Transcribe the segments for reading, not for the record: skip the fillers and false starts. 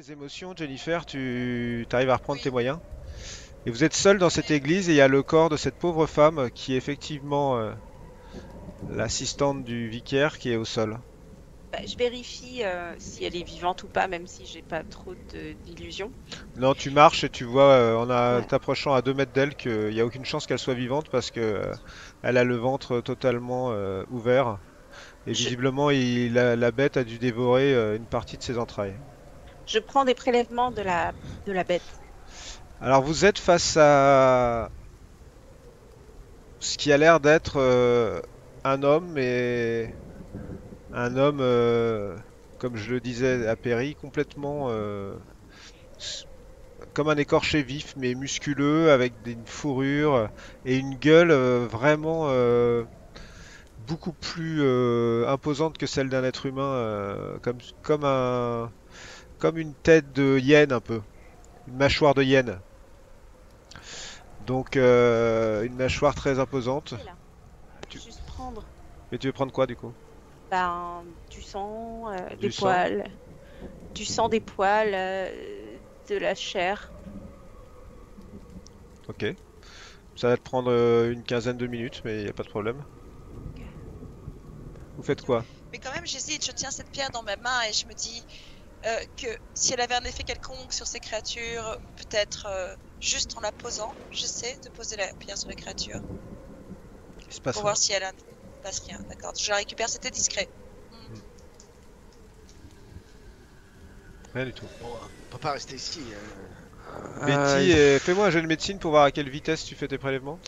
tes émotions, Jennifer, tu arrives à reprendre tes Oui, moyens. Et vous êtes seul dans cette oui. église et il y a le corps de cette pauvre femme qui est effectivement l'assistante du vicaire qui est au sol. Bah, je vérifie si elle est vivante ou pas, même si j'ai pas trop d'illusions. Non, tu marches et tu vois Ouais. t'approchant à 2 mètres d'elle qu'il n'y a aucune chance qu'elle soit vivante parce que elle a le ventre totalement ouvert et Je, visiblement la bête a dû dévorer une partie de ses entrailles. je prends des prélèvements de la bête. Alors vous êtes face à ce qui a l'air d'être un homme, mais un homme, comme je le disais à Perry, complètement s- comme un écorché vif, mais musculeux, avec une fourrure et une gueule vraiment beaucoup plus imposante que celle d'un être humain, comme une tête de hyène un peu, une mâchoire de hyène. Donc une mâchoire très imposante. Et là, Tu- juste prendre Mais tu veux prendre quoi du coup? ben, du sang, des Du sang? poils, du sang, des poils, de la chair. Ok. Ça va te prendre une quinzaine de minutes, mais il n'y a pas de problème. Ok. Vous faites quoi? Mais quand même, j'hésite, je tiens cette pierre dans ma main et je me dis que si elle avait un effet quelconque sur ces créatures, peut-être juste en la posant, j'essaie de poser la pierre sur les créatures Il se passe pour rien. voir si elle a... passe rien. D'accord, je la récupère, c'était discret. Hmm. Hmm. Rien du tout. Bon, on peut pas rester ici. Betty, Il fais-moi un jeu de médecine pour voir à quelle vitesse tu fais tes prélèvements.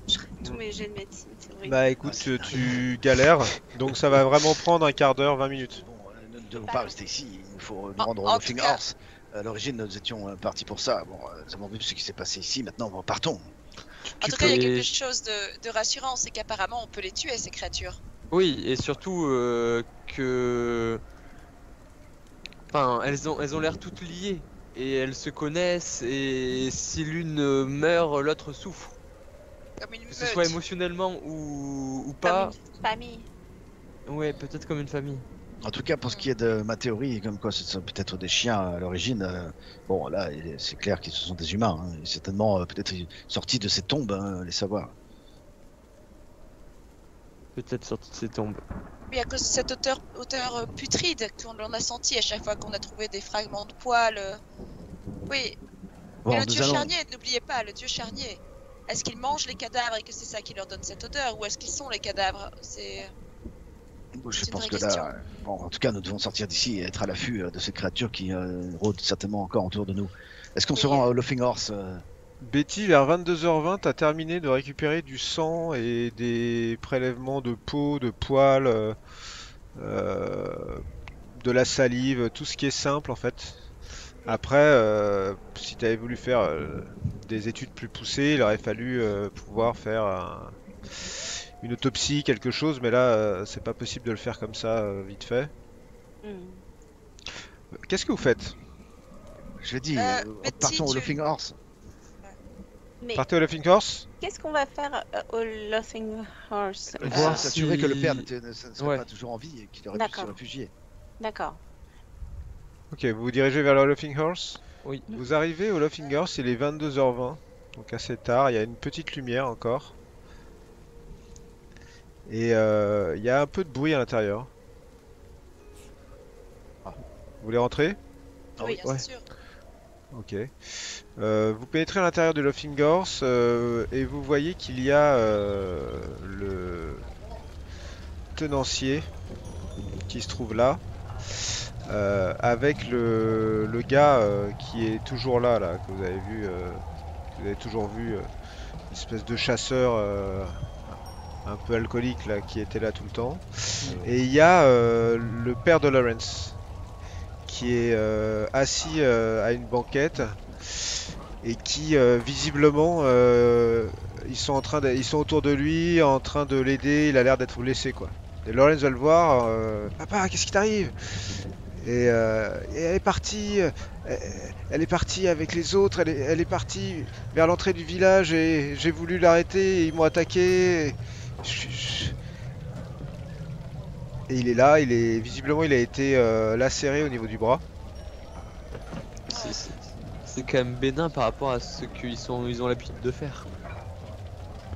Je ferai tous mes jets de médecine, c'est vrai. Bah Ah, écoute, c'est tu galères, donc ça va vraiment prendre un quart d'heure, 20 minutes. bon, nous ne devons Pas pas long. rester ici. Il nous faut nous En, rendre au en tout Laughing cas, Horse. À l'origine, nous étions partis pour ça. Bon, nous avons vu ce qui s'est passé ici. Maintenant, partons. en tu tout cas, il y a peux. quelque chose de rassurant, c'est qu'apparemment on peut les tuer ces créatures. Oui, et surtout que. Enfin, elles ont l'air toutes liées. Et elles se connaissent. Et si l'une meurt, l'autre souffre. Comme une Que ce soit meute. émotionnellement ou Comme pas. une famille. Ouais, peut-être comme une famille. En tout cas, pour ce qui est de ma théorie, comme quoi ce sont peut-être des chiens à l'origine, bon, là, c'est clair que ce sont des humains. Hein, et certainement, peut-être sortis de ces tombes, hein, les savoir. Peut-être sorti de ses tombes. Oui, à cause de cette odeur putride qu'on en a senti à chaque fois qu'on a trouvé des fragments de poils. Oui, Bon, et le nous dieu allons. charnier, n'oubliez pas, le dieu charnier. Est-ce qu'ils mangent les cadavres et que c'est ça qui leur donne cette odeur, ou est-ce qu'ils sont les cadavres? Je C'est une pense vraie que question. là, bon, en tout cas, nous devons sortir d'ici et être à l'affût de ces créatures qui rôdent certainement encore autour de nous. Est-ce qu'on se Oui, rend au Laughing Horse Betty, vers 22h20, t'as terminé de récupérer du sang et des prélèvements de peau, de poils, euh, de la salive, tout ce qui est simple en fait. Après, si tu avais voulu faire des études plus poussées, il aurait fallu pouvoir faire une autopsie, quelque chose, mais là, c'est pas possible de le faire comme ça, vite fait. Hmm. Qu'est-ce que vous faites? Je l'ai dit, Betty, partons au Laughing Horse. Mais Partez au Laughing Horse? qu'est-ce qu'on va faire au Laughing Horse? Voir S'assurer que le père si- ne serait Ouais. pas toujours en vie et qu'il aurait pu se D'accord. réfugier. D'accord. Ok, vous vous dirigez vers le Laughing Horse? Oui. Vous arrivez au Laughing Horse, il est 22h20, donc assez tard, il y a une petite lumière encore. Et il y a un peu de bruit à l'intérieur. Ah. Vous voulez rentrer? Ah oui, oui. bien Ouais. sûr. Ok. Vous pénétrez à l'intérieur de Laughing Horse et vous voyez qu'il y a le tenancier qui se trouve là, avec le gars qui est toujours là, que vous avez vu, que vous avez toujours vu, une espèce de chasseur un peu alcoolique là, qui était là tout le temps. Et il y a le père de Lawrence qui est assis à une banquette et qui visiblement ils sont autour de lui en train de l'aider, il a l'air d'être blessé quoi. Et Lawrence va le voir, papa, qu'est-ce qui t'arrive? Et elle est partie, elle est partie avec les autres, elle est partie vers l'entrée du village et j'ai voulu l'arrêter, et ils m'ont attaqué. Je- je- Et il est là, visiblement il a été lacéré au niveau du bras. C'est quand même bénin par rapport à ce ils ont l'habitude de faire.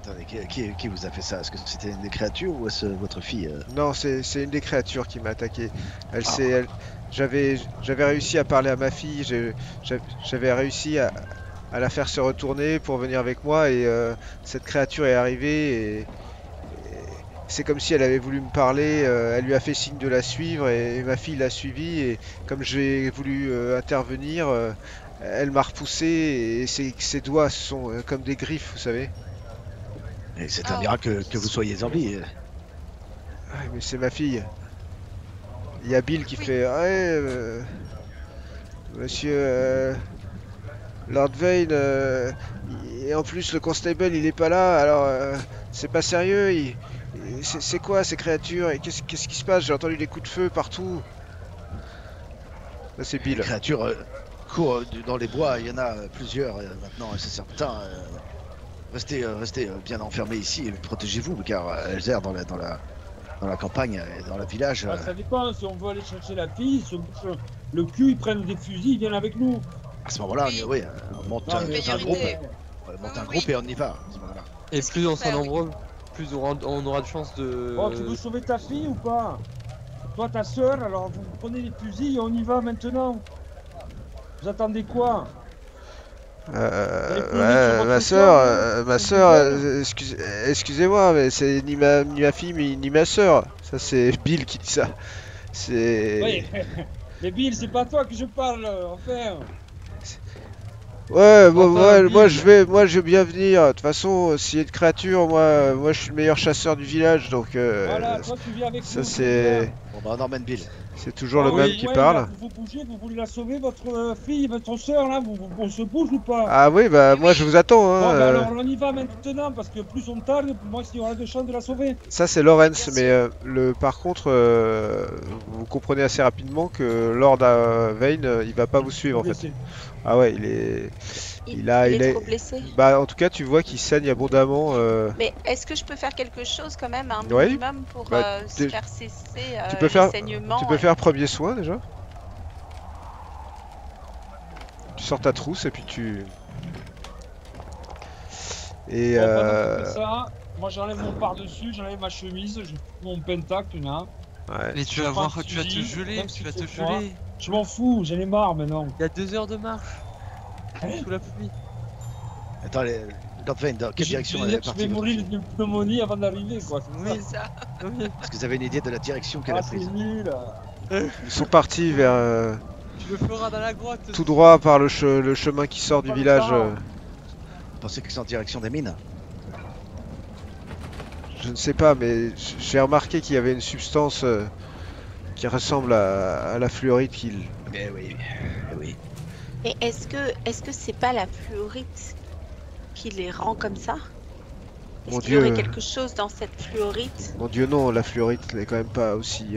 Attendez, qui vous a fait ça? Est-ce que c'était une des créatures ou est-ce votre fille Non, c'est une des créatures qui m'a attaqué. J'avais réussi à parler à ma fille, j'avais réussi à la faire se retourner pour venir avec moi et cette créature est arrivée et c'est comme si elle avait voulu me parler, elle lui a fait signe de la suivre et ma fille l'a suivie et comme j'ai voulu intervenir, elle m'a repoussé et ses doigts sont comme des griffes, vous savez. Et c'est un miracle que vous soyez en vie. Ouais, mais c'est ma fille. Il y a Bill qui fait ouais, monsieur Lord Vane, et en plus le constable il est pas là, alors c'est pas sérieux. C'est quoi ces créatures et qu'est-ce qui se passe? J'ai entendu des coups de feu partout. Là c'est Les Bill. créatures courent dans les bois, il y en a plusieurs maintenant, c'est certain. Restez bien enfermés ici et protégez-vous car elles errent dans la campagne et dans le village. Ça dépend, si on veut aller chercher la fille, ils se bouchent le cul, ils prennent des fusils, ils viennent avec nous. À ce moment-là, oui, on monte Non, un mais groupe. idée. On monte un Oui, groupe oui. et on y va. À ce moment-là. Et C'est plus on super, sera oui. nombreux, plus on aura de chance de... Bon, tu veux sauver ta fille ou pas? Toi, ta soeur, alors vous prenez les fusils et on y va maintenant. Vous attendez quoi? Ma soeur, excusez-moi, mais c'est ni ma fille ni ma soeur. Ça c'est Bill qui dit ça. C'est. Oui, mais Bill, c'est pas toi que je parle, enfin. Ouais, bon, Enfin, moi Bill. je veux bien venir. De toute façon, s'il y a une créature, moi je suis le meilleur chasseur du village, donc Voilà, toi tu viens avec ça nous. c'est Bon, bah, on emmène Bill. toujours le Ah même oui, qui ouais, parle. là, vous bougez, vous voulez la sauver, votre fille, votre soeur, là, on se bouge ou pas? Ah oui, bah moi je vous attends. Bon, Hein, bah alors on y va maintenant, parce que plus on tarde, moins il y aura de chances de la sauver. Ça c'est Lawrence, Bien mais par contre, vous comprenez assez rapidement que Lord Vane, il va pas vous suivre en fait. Blessé. Ah ouais, il Il est est trop blessé. Bah en tout cas, tu vois qu'il saigne abondamment. Mais est-ce que je peux faire quelque chose quand même, un Ouais. minimum pour Bah, se faire cesser tu peux les faire- saignements Tu peux faire premier soin déjà. Tu sors ta trousse et puis tu. Et Bon, pendant qu'on fait ça, moi j'enlève mon par-dessus, j'enlève ma chemise, je mon pentacle là. ouais. Mais Je prends un tu vas te fusil, geler, même tu si vas c'est te froid. geler. Je m'en fous, j'en ai marre maintenant. Il y a 2 heures de marche. Hein Sous la pluie. Attends, Lord Vane, dans quelle direction elle est Je vais partie votre mourir fille de pneumonie avant d'arriver quoi. Oui, C'est ça. Est-ce que vous avez une idée de la direction qu'elle Ah a c'est prise? nul. Ils sont partis vers tu le feras dans la grotte. tout droit par le chemin qui sort du Pas le village. temps. Vous pensez que c'est en direction des mines? Je ne sais pas, mais j'ai remarqué qu'il y avait une substance qui ressemble à la fluorite qu'il. Eh oui, eh oui. Et est-ce que c'est pas la fluorite qui les rend comme ça? Mon Est-ce qu'il y aurait Dieu. quelque chose dans cette fluorite? Mon Dieu, non, la fluorite n'est quand même pas aussi.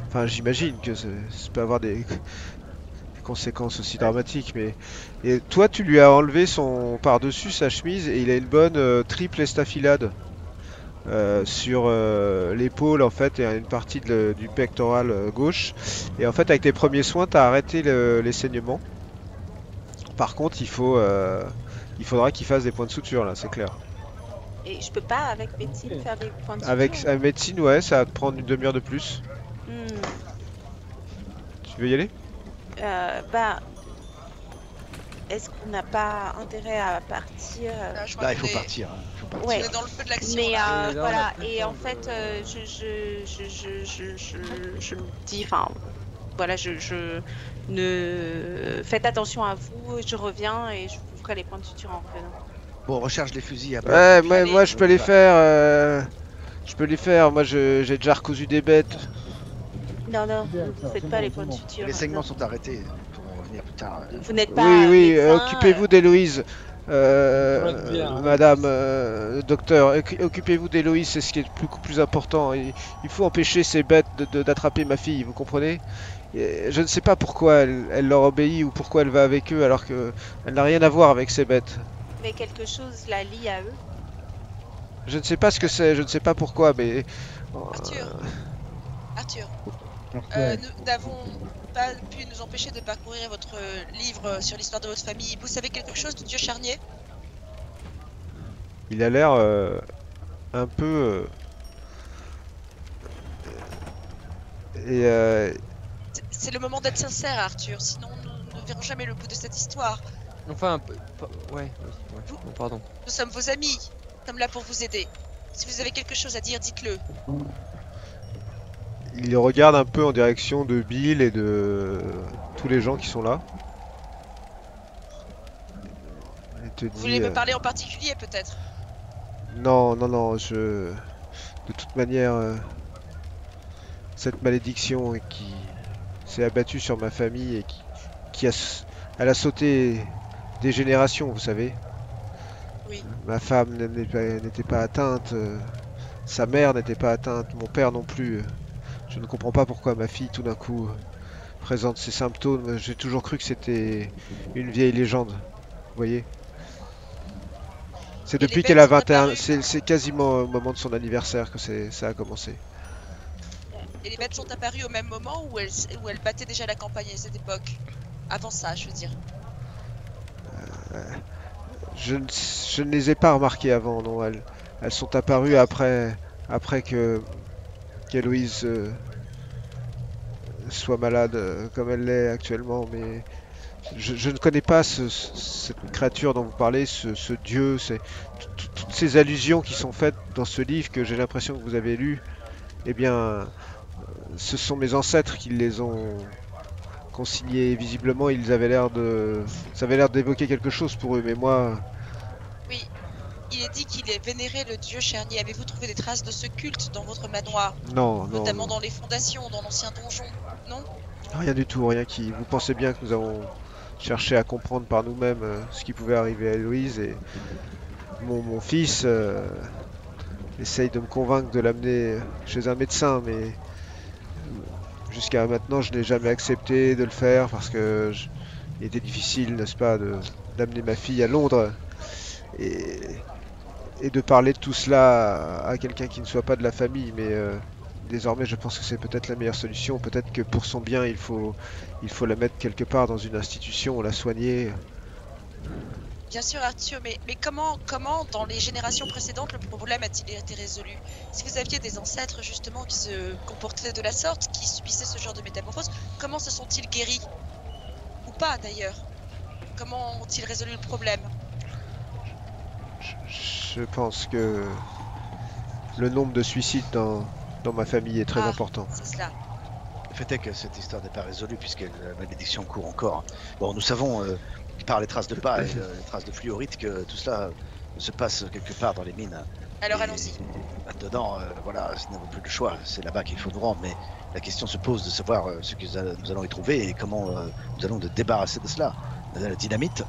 Enfin, j'imagine que ça peut avoir des conséquences aussi dramatiques, mais. Et toi, tu lui as enlevé son par-dessus, sa chemise, et il a une bonne triple estafilade sur l'épaule, en fait, et une partie du pectoral gauche. Et en fait, avec tes premiers soins, tu as arrêté les saignements. Par contre, il faudra qu'il fasse des points de suture, là, c'est clair. Et je peux pas, avec médecine, faire des points de suture? Avec médecine, ouais, ça va te prendre une demi-heure de plus. Hmm, Tu veux y aller? bah, est-ce qu'on n'a pas intérêt à partir? Là, je crois Là, il qu'on faut est- partir. Il faut partir. Ouais. On est dans le feu de l'action. Mais là. là, on a voilà, plus le et temps en de- fait, je me dis, enfin, voilà, faites attention à vous, je reviens et je vous ferai les points de suture en revenant. Bon, on recharge les fusils après. Ouais, Allez. moi je peux les faire. Je peux les faire. Moi j'ai déjà recousu des bêtes. Non, non, Bien, ça, faites c'est pas bon, les c'est points de bon. suture. Les saignements non. sont arrêtés. Pour revenir plus tard. Vous n'êtes pas Oui, médecin, occupez-vous d'Héloïse. Ça va être bien, hein. Madame, docteur, occupez-vous d'Héloïse, c'est ce qui est beaucoup plus important. Il faut empêcher ces bêtes d'attraper ma fille, vous comprenez? Et je ne sais pas pourquoi elle leur obéit ou pourquoi elle va avec eux alors que elle n'a rien à voir avec ces bêtes. mais quelque chose la lie à eux. Je ne sais pas ce que c'est, je ne sais pas pourquoi, mais Arthur. Arthur, Ouais. nous n'avons pas pu nous empêcher de parcourir votre livre sur l'histoire de votre famille. Vous savez quelque chose du dieu charnier? Il a l'air un peu... C'est le moment d'être sincère, Arthur, sinon nous ne verrons jamais le bout de cette histoire. Enfin, ouais, Vous- non, pardon. Nous sommes vos amis, nous sommes là pour vous aider. Si vous avez quelque chose à dire, dites-le. il regarde un peu en direction de Bill et de tous les gens qui sont là. Il te Vous voulez dit... me parler en particulier, peut-être? Non, non, non, de toute manière, cette malédiction qui s'est abattue sur ma famille et elle a sauté des générations, vous savez. Oui. Ma femme n'était pas atteinte, sa mère n'était pas atteinte, mon père non plus. Je ne comprends pas pourquoi ma fille, tout d'un coup, présente ces symptômes. J'ai toujours cru que c'était une vieille légende, vous voyez. C'est Et les depuis bêtes qu'elle a sont 21, apparues. c'est quasiment au moment de son anniversaire que ça a commencé. Et les bêtes sont apparues au même moment où elles battaient déjà la campagne à cette époque. Avant ça, je veux dire. Je ne les ai pas remarquées avant, non. Elles sont apparues après qu'Héloïse soit malade comme elle l'est actuellement. Mais je ne connais pas cette créature dont vous parlez, ce dieu. Toutes ces allusions qui sont faites dans ce livre que j'ai l'impression que vous avez lu. Eh bien, ce sont mes ancêtres qui les ont consignés. Visiblement, ça avait l'air d'évoquer quelque chose pour eux, mais moi, Oui, il est dit qu'il est vénéré le dieu charnier. Avez-vous trouvé des traces de ce culte dans votre manoir? non, non, Notamment non. dans les fondations, dans l'ancien donjon, non? Rien du tout, rien qui... Vous pensez bien que nous avons cherché à comprendre par nous-mêmes ce qui pouvait arriver à Héloïse et mon fils essaye de me convaincre de l'amener chez un médecin, mais jusqu'à maintenant je n'ai jamais accepté de le faire parce que il était difficile, n'est-ce pas, d'amener ma fille à Londres et, et de parler de tout cela à quelqu'un qui ne soit pas de la famille, mais désormais je pense que c'est peut-être la meilleure solution. Peut-être que pour son bien il faut la mettre quelque part dans une institution, la soigner. Bien sûr, Arthur, mais comment, dans les générations précédentes, le problème a-t-il été résolu? Si vous aviez des ancêtres, justement, qui se comportaient de la sorte, qui subissaient ce genre de métamorphose, comment se sont-ils guéris? Ou pas, d'ailleurs? Comment ont-ils résolu le problème? Je pense que le nombre de suicides dans ma famille est très Ah. important. C'est cela. Le fait est que cette histoire n'est pas résolue puisque la malédiction court encore. Bon, nous savons par les traces de pas et les traces de fluorite que tout cela se passe quelque part dans les mines. Alors Et allons-y. Là-dedans, voilà, nous n'avons plus le choix. C'est là-bas qu'il faut nous rendre. Mais la question se pose de savoir ce que nous allons y trouver et comment nous allons nous débarrasser de cela. La dynamite,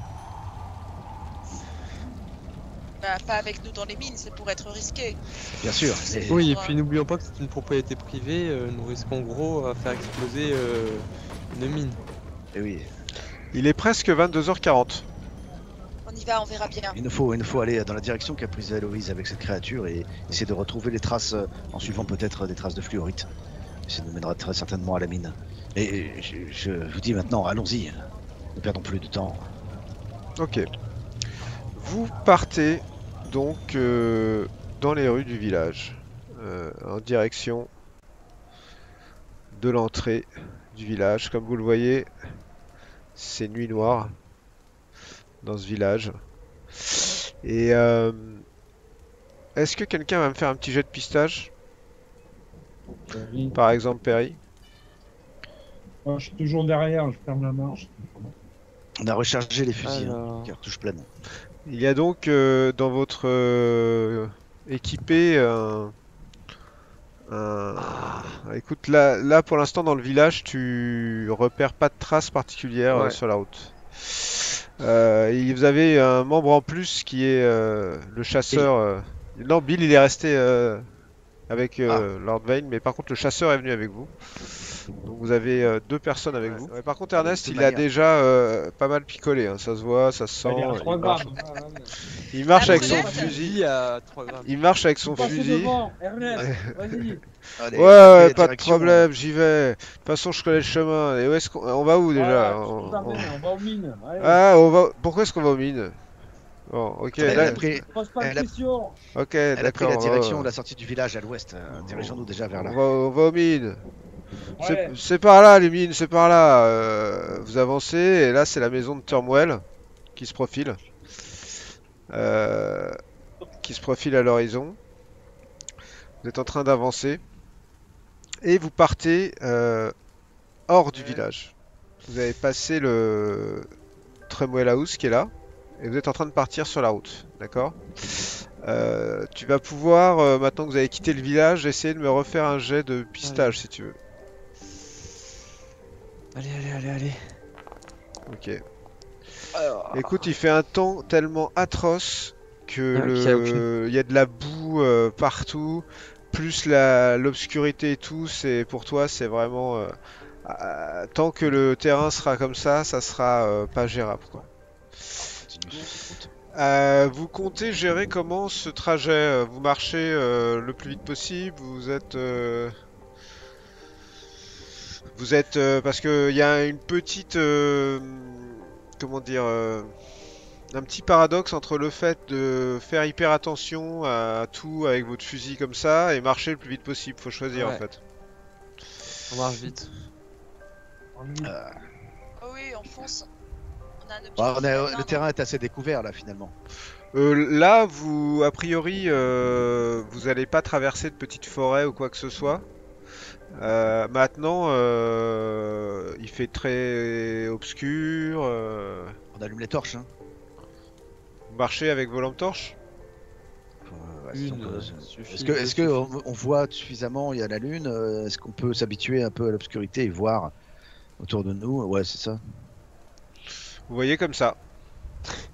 Bah, pas avec nous dans les mines, c'est pour être risqué. bien sûr. C'est- Oui, et Ouais. puis n'oublions pas que c'est une propriété privée, nous risquons gros à faire exploser une mine. Et oui, Il est presque 22h40. On y va, on verra bien. il nous faut aller dans la direction qu'a prise Héloïse avec cette créature et essayer de retrouver les traces en suivant peut-être des traces de fluorite. Ça nous mènera très certainement à la mine. Et je vous dis maintenant, allons-y. Ne perdons plus de temps. Ok. Vous partez donc dans les rues du village, en direction de l'entrée du village. Comme vous le voyez, c'est nuit noire dans ce village. Et est-ce que quelqu'un va me faire un petit jet de pistage? Oui. Par exemple, Perry? Moi, je suis toujours derrière, je ferme la marche. On a rechargé les fusils, Alors. cartouche pleine. Il y a donc dans votre équipé écoute, là pour l'instant dans le village, tu repères pas de traces particulières Ouais. sur la route. Et vous avez un membre en plus qui est le chasseur. Non, Bill il est resté avec Lord Vane, mais par contre le chasseur est venu avec vous. Donc vous avez deux personnes avec vous. Ouais, par contre Ernest De toute il a manière. déjà pas mal picolé, hein. Ça se voit, ça se sent. Il est à 3 il marche. grammes. Il marche avec son Brunette. fusil. à 3 grammes. Il marche avec son Passe fusil. devant, Ernest, vas-y. Allez, Ouais, après, ouais, pas de direction, problème, j'y vais. De toute façon, je connais le chemin. Et où est-ce qu'on va où déjà? Voilà, je t'emmène, on va aux mines. Allez, Ah, on va. Pourquoi est-ce qu'on va aux mines? Bon, ok, Elle là- a pris, pose pas de elle a- questions. ok, elle a pris d'accord. la direction on de va- la sortie du village à l'ouest. Dirigeons-nous déjà vers là. on va aux mines. Ouais. C'est par là, les mines, c'est par là. Vous avancez, et là, c'est la maison de Turmoil qui se profile. Qui se profile à l'horizon. Vous êtes en train d'avancer. Et vous partez hors du village. Vous avez passé le Turmoil House qui est là. Et vous êtes en train de partir sur la route. D'accord? Tu vas pouvoir, maintenant que vous avez quitté le village, essayer de me refaire un jet de pistage si tu veux. Allez. Ok. Écoute, il fait un temps tellement atroce que Ouais, qu'il y a il y a de la boue partout, plus l'obscurité et tout, pour toi, c'est vraiment tant que le terrain sera comme ça sera pas gérable quoi. Continue sur cette route. Vous comptez gérer comment ce trajet? Vous marchez le plus vite possible? Vous êtes parce que il y a une petite comment dire un petit paradoxe entre le fait de faire hyper attention à tout avec votre fusil comme ça et marcher le plus vite possible. Faut choisir en Ouais. fait. On marche vite. Oh oui, on fonce. On a un objectif. Bah, à le atteindre. terrain est assez découvert là finalement. Là, vous, a priori, vous allez pas traverser de petites forêts ou quoi que ce soit. Maintenant, il fait très obscur. On allume les torches. Hein. Vous marchez avec vos lampes torches? Ouais, Une, donc, suffit, est-ce deux que suffit. on voit suffisamment? Il y a la lune. Est-ce qu'on peut s'habituer un peu à l'obscurité et voir autour de nous? Ouais, c'est ça. Vous voyez comme ça.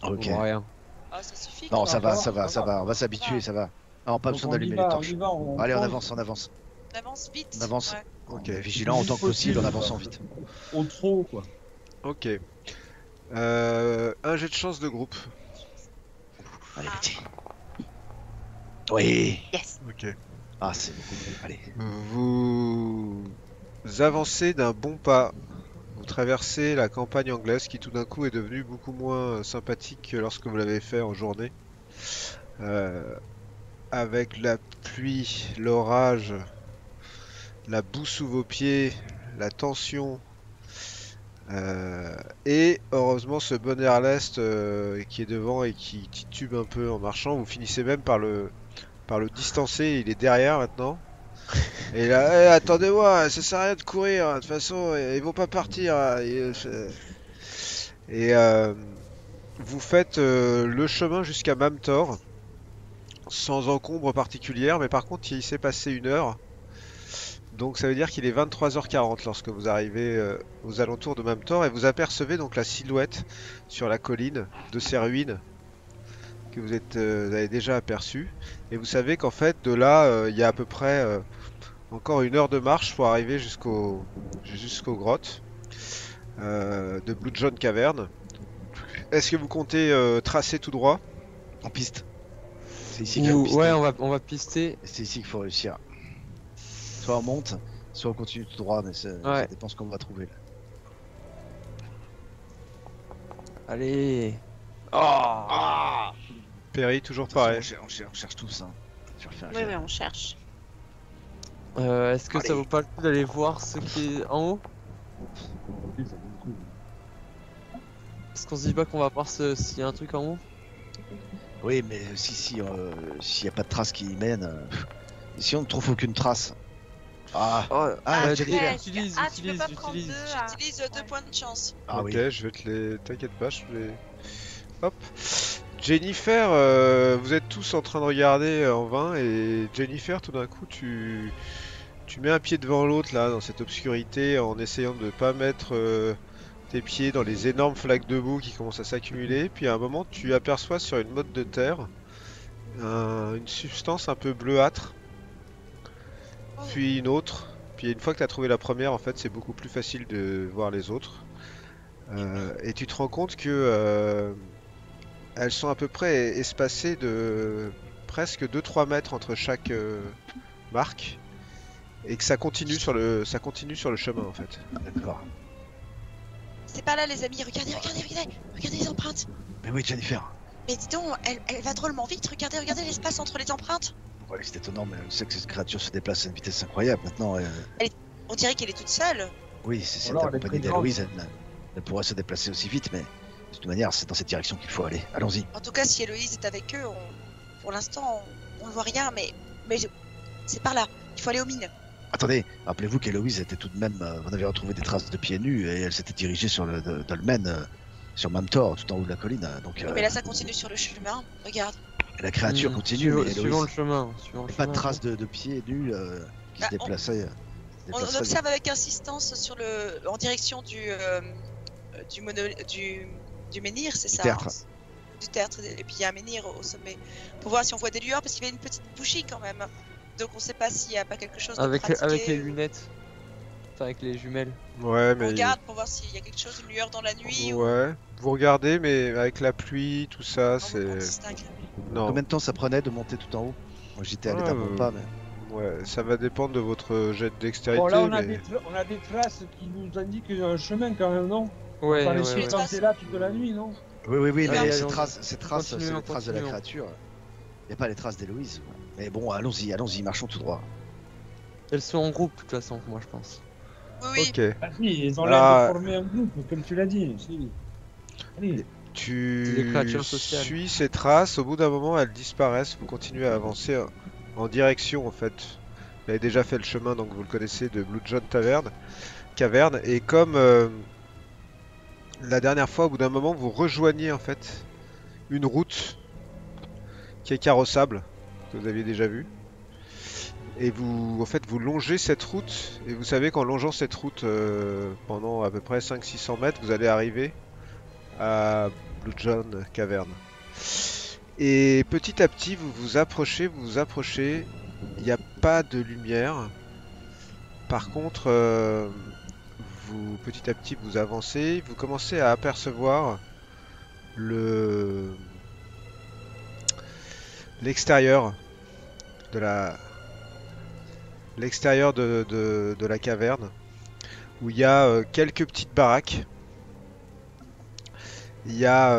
On Ok. voit rien. Ah, ça suffit. Non, quoi. ça va, va, ça va, ça ça va. va. On va s'habituer, ça va. Non, pas Donc besoin on y d'allumer va, les on torches. y va, Allez, on fonce avance, on avance. On avance vite. On avance. Ouais. Ok. On est vigilant autant que possible en avançant vite. Au trot, quoi. Ok. Un jet de chance de groupe. Allez, petit. Oui. Yes. Ok. Ah, c'est beaucoup mieux. Allez. Vous avancez d'un bon pas. Vous traversez la campagne anglaise qui tout d'un coup est devenue beaucoup moins sympathique que lorsque vous l'avez fait en journée. Avec la pluie, l'orage, la boue sous vos pieds, la tension. Et heureusement ce bon air l'est qui est devant et qui titube un peu en marchant. Vous finissez même par le distancer. Il est derrière maintenant. Et là, attendez-moi, ça sert à rien de courir. De toute façon, ils vont pas partir. Et vous faites le chemin jusqu'à Mamtor sans encombre particulière, mais par contre, il s'est passé 1 heure. Donc ça veut dire qu'il est 23h40 lorsque vous arrivez aux alentours de Mamtor et vous apercevez donc la silhouette sur la colline de ces ruines que vous avez déjà aperçues. Et vous savez qu'en fait, de là, il y a à peu près encore 1 heure de marche pour arriver jusqu'aux grottes de Blue John Cavern. Est-ce que vous comptez tracer tout droit? En piste. C'est ici qu'il faut Ou- pister. ouais, on va pister. C'est ici qu'il faut réussir. Soit on monte, soit on continue tout droit, mais ça Ouais. dépend ce qu'on va trouver. Là. Allez. Oh. Perry, toujours De toute façon, pareil. on cherche tous. Hein. Je refais un Oui, jet. oui, on cherche. Est-ce que ça Allez. vaut pas le coup d'aller voir ce qui est en haut? Oui, ça vaut le coup. Est-ce qu'on se dit pas qu'on va voir s'il y a un truc en haut? Oui, mais s'il n'y a pas de trace qui y mène, si on ne trouve aucune trace. Ah, Oh, Jennifer. Ouais. utilise, Ah, tu peux utilise, pas prendre utilise. deux, ah. J'utilise 2 points de chance. ah Ok, oui. je vais te les... T'inquiète pas, je vais... Hop. Jennifer, vous êtes tous en train de regarder en vain et Jennifer, tout d'un coup, tu mets un pied devant l'autre là, dans cette obscurité, en essayant de pas mettre tes pieds dans les énormes flaques de boue qui commencent à s'accumuler. Puis à un moment, tu aperçois sur une motte de terre une substance un peu bleuâtre, puis une autre. Puis une fois que tu as trouvé la première, en fait, c'est beaucoup plus facile de voir les autres. Et tu te rends compte que elles sont à peu près espacées de presque 2-3 mètres entre chaque marque. Et que ça continue sur le chemin en fait. D'accord. C'est pas là, les amis. Regardez les empreintes. Mais oui, Jennifer. Mais dis donc, elle va drôlement vite. Regardez l'espace entre les empreintes. Ouais, c'est étonnant, mais on sait que cette créature se déplace à une vitesse incroyable. Maintenant, On dirait qu'elle est toute seule. oui, si c'est Alors, elle est accompagné très grande. d'Héloïse, elle pourrait se déplacer aussi vite, mais de toute manière, c'est dans cette direction qu'il faut aller. Allons-y. En tout cas, si Héloïse est avec eux, pour l'instant, on ne voit rien, mais c'est par là. Il faut aller aux mines. Attendez, rappelez-vous qu'Héloïse était tout de même. On avait retrouvé des traces de pieds nus et elle s'était dirigée sur le dolmen, sur Mamtor, tout en haut de la colline. Donc, Mais là, ça continue sur le chemin. Regarde. la créature continue, mais Suivons le Héloïse, chemin. pas de traces de pieds nus qui Ah, se déplaçaient. On observe avec insistance en direction du menhir, c'est Du ça tertre. Du tertre, et puis il y a un menhir au sommet. Pour voir si on voit des lueurs, parce qu'il y avait une petite bougie quand même. Donc on sait pas s'il y a pas quelque chose de Avec pratiqué les ou- lunettes. Enfin, avec les jumelles. Ouais, On mais regarde pour voir s'il y a quelque chose, une lueur dans la nuit ou ouais, vous regardez, mais avec la pluie, tout ça, on c'est distingue. non. Combien de temps ça prenait de monter tout en haut? Moi j'étais à l'étape en pas, mais. Ouais, ça va dépendre de votre jet de dextérité, Bon, là, on a, mais on a des traces qui nous indiquent qu'il y a un chemin quand même, non? Ouais, Pas les ouais, suivre ouais. quand t'es là toute la nuit, non? Oui, Allez, mais allez, ces on- traces, c'est continuons, les traces de la continuons. créature. Il n'y a pas les traces d'Héloïse. Mais bon, allons-y, marchons tout droit. Elles sont en groupe, de toute façon, moi je pense. Oui, ok. Ah si, ils ont Ah. l'air de former un groupe, comme tu l'as dit. Si. Allez. Des Tu créatures sociales. suis ces traces, au bout d'un moment elles disparaissent, vous continuez à avancer en direction en fait. Vous avez déjà fait le chemin, donc vous le connaissez, de Blue John Caverne, et comme la dernière fois, au bout d'un moment, vous rejoignez en fait une route qui est carrossable, que vous aviez déjà vue. Et vous longez cette route, et vous savez qu'en longeant cette route pendant à peu près 500-600 mètres, vous allez arriver à Blue John Caverne. Et petit à petit, vous vous approchez, il n'y a pas de lumière. Par contre, petit à petit, vous avancez, vous commencez à apercevoir l'extérieur de la caverne, où il y a quelques petites baraques. Il y a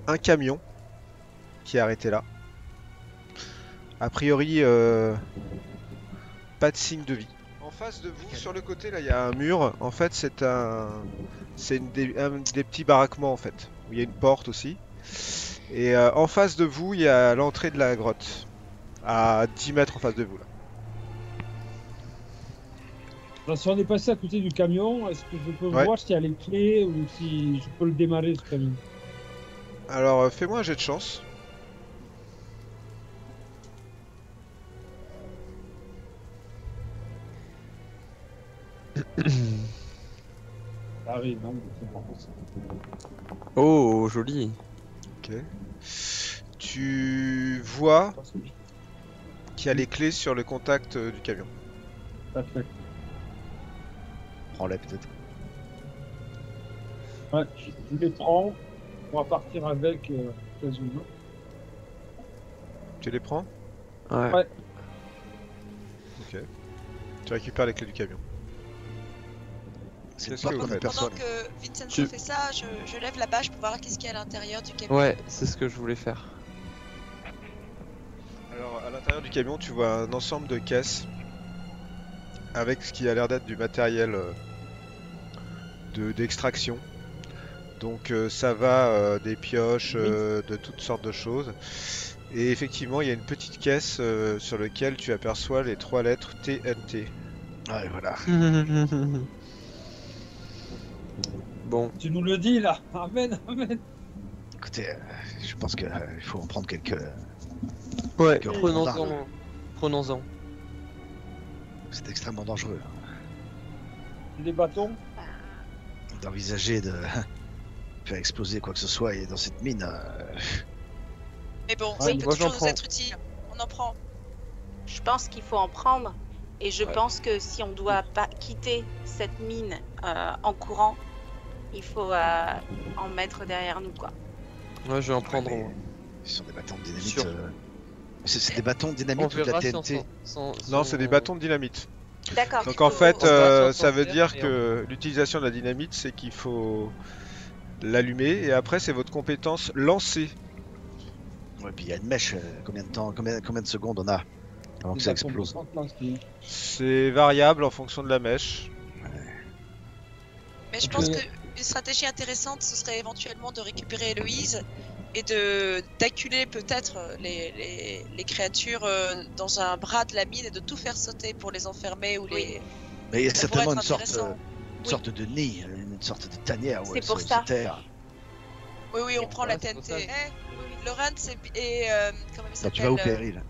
un camion qui est arrêté là. A priori, pas de signe de vie. En face de vous, sur le côté, là, il y a un mur. En fait, c'est un des petits baraquements, en fait. Il y a une porte aussi. Et en face de vous, il y a l'entrée de la grotte. À 10 mètres en face de vous, là. Alors, si on est passé à côté du camion, est-ce que je peux Ouais. voir s'il y a les clés ou si je peux le démarrer ce camion? Alors, fais-moi un jet de chance. Ah oui, non, c'est pas possible. Oh, joli. Ok. Tu vois Parce que- qu'il y a les clés sur le contact du camion. Parfait. Prends-les peut-être. Ouais, je les prends. On va partir avec quasiment. Tu les prends? Ouais. Ouais. Ok. Tu récupères les clés du camion. C'est Qu'est-ce pas que vous comme faites? pendant personne. que Vincenzo Tu- fait ça, je lève la bâche pour voir qu'est-ce qu'il y a à l'intérieur du camion. Ouais, c'est ce que je voulais faire. Alors, à l'intérieur du camion, tu vois un ensemble de caisses avec ce qui a l'air d'être du matériel d'extraction. Donc, ça va des pioches, de toutes sortes de choses. Et effectivement, il y a une petite caisse sur laquelle tu aperçois les 3 lettres TNT. Ouais, voilà. Bon, Tu nous le dis là. Amen, amen. Écoutez, je pense qu'il faut en prendre quelques. ouais, Quelques prenons-en. gendarmes. Prenons-en. C'est extrêmement dangereux Les bâtons. d'envisager de faire exploser quoi que ce soit et dans cette mine. Mais bon, Ouais, ça peut moi, j'en toujours nous prends. être utile. On en prend. Je pense qu'il faut en prendre. Et je Ouais. pense que si on doit pas quitter cette mine en courant, il faut en mettre derrière nous, quoi. Ouais, je vais en prendre. mais- Moi. Ce sont des bâtons de dynamite. Sûr. C'est des bâtons de On dynamite ou de la verra si TNT? Non, c'est des bâtons de dynamite. D'accord. Donc Il en faut- fait, on va ça veut s'en dire servir, que l'utilisation de la dynamite, c'est qu'il faut l'allumer et après c'est votre compétence lancer. Ouais, puis il y a une mèche. Combien de temps, combien de secondes on a avant que ça explose? C'est variable en fonction de la mèche. Mais je pense qu'une stratégie intéressante, ce serait éventuellement de récupérer Héloïse et d'acculer peut-être les créatures dans un bras de la mine et de tout faire sauter pour les enfermer ou Oui. les. Mais il y a Ça pourrait certainement être une sorte, intéressant. une sorte de nid, une sorte de tanière où C'est elle pour se ça. terre. Oui, oui, on prend la Ouais, c'est pour TNT. ça. Laurence et comment il Bah, tu vas où, s'appelle Péril?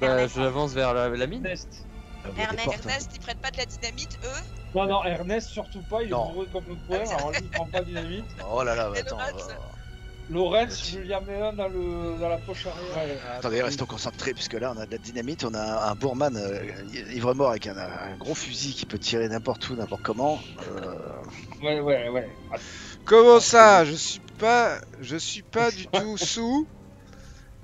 Bah, Ernest. j'avance vers la mine. Ernest. Ah, vous avez des Ernest. portes, hein. Ernest, ils prennent pas de la dynamite, eux. Non, non, Ernest, surtout pas, il est Non. bourré comme le poing, alors lui, il prend pas de dynamite. Oh là là, Et attends. Laurence. Lorenz, je lui en mets un dans la poche arrière. Attendez, restons concentrés, puisque là on a de la dynamite, on a un bourman ivre-mort avec un gros fusil qui peut tirer n'importe où, n'importe comment. Ouais. Comment ça? Je suis pas du tout sous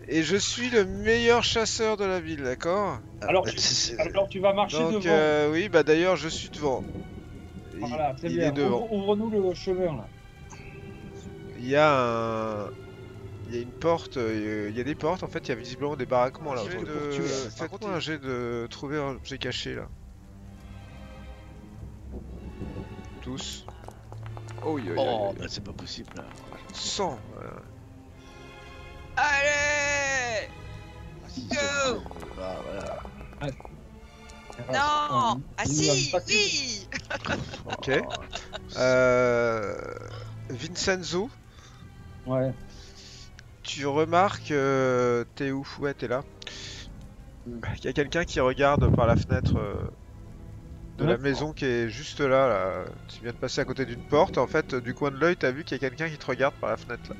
et je suis le meilleur chasseur de la ville, d'accord? Alors, c'est- Alors tu vas marcher Donc devant. oui, bah d'ailleurs je suis devant. Voilà, très Il bien. est devant. Ouvre-nous le chemin là. Il y a une porte, il y a des portes en fait, il y a visiblement des baraquements là. Jet de- Faites-moi un jet de trouver un objet caché là. Tous. Oh, yo, yo, Oh, yo. bah c'est pas possible. Là. 100. Allez. Ah, si, Go. ah, voilà. Non. Ah Il nous si, a pas oui. Ok. Vincenzo, Ouais. tu remarques, t'es où? Ouais, t'es là. Il y a quelqu'un qui regarde par la fenêtre de la D'accord. maison qui est juste là, là. Tu viens de passer à côté d'une porte. En fait, du coin de l'œil, t'as vu qu'il y a quelqu'un qui te regarde par la fenêtre là.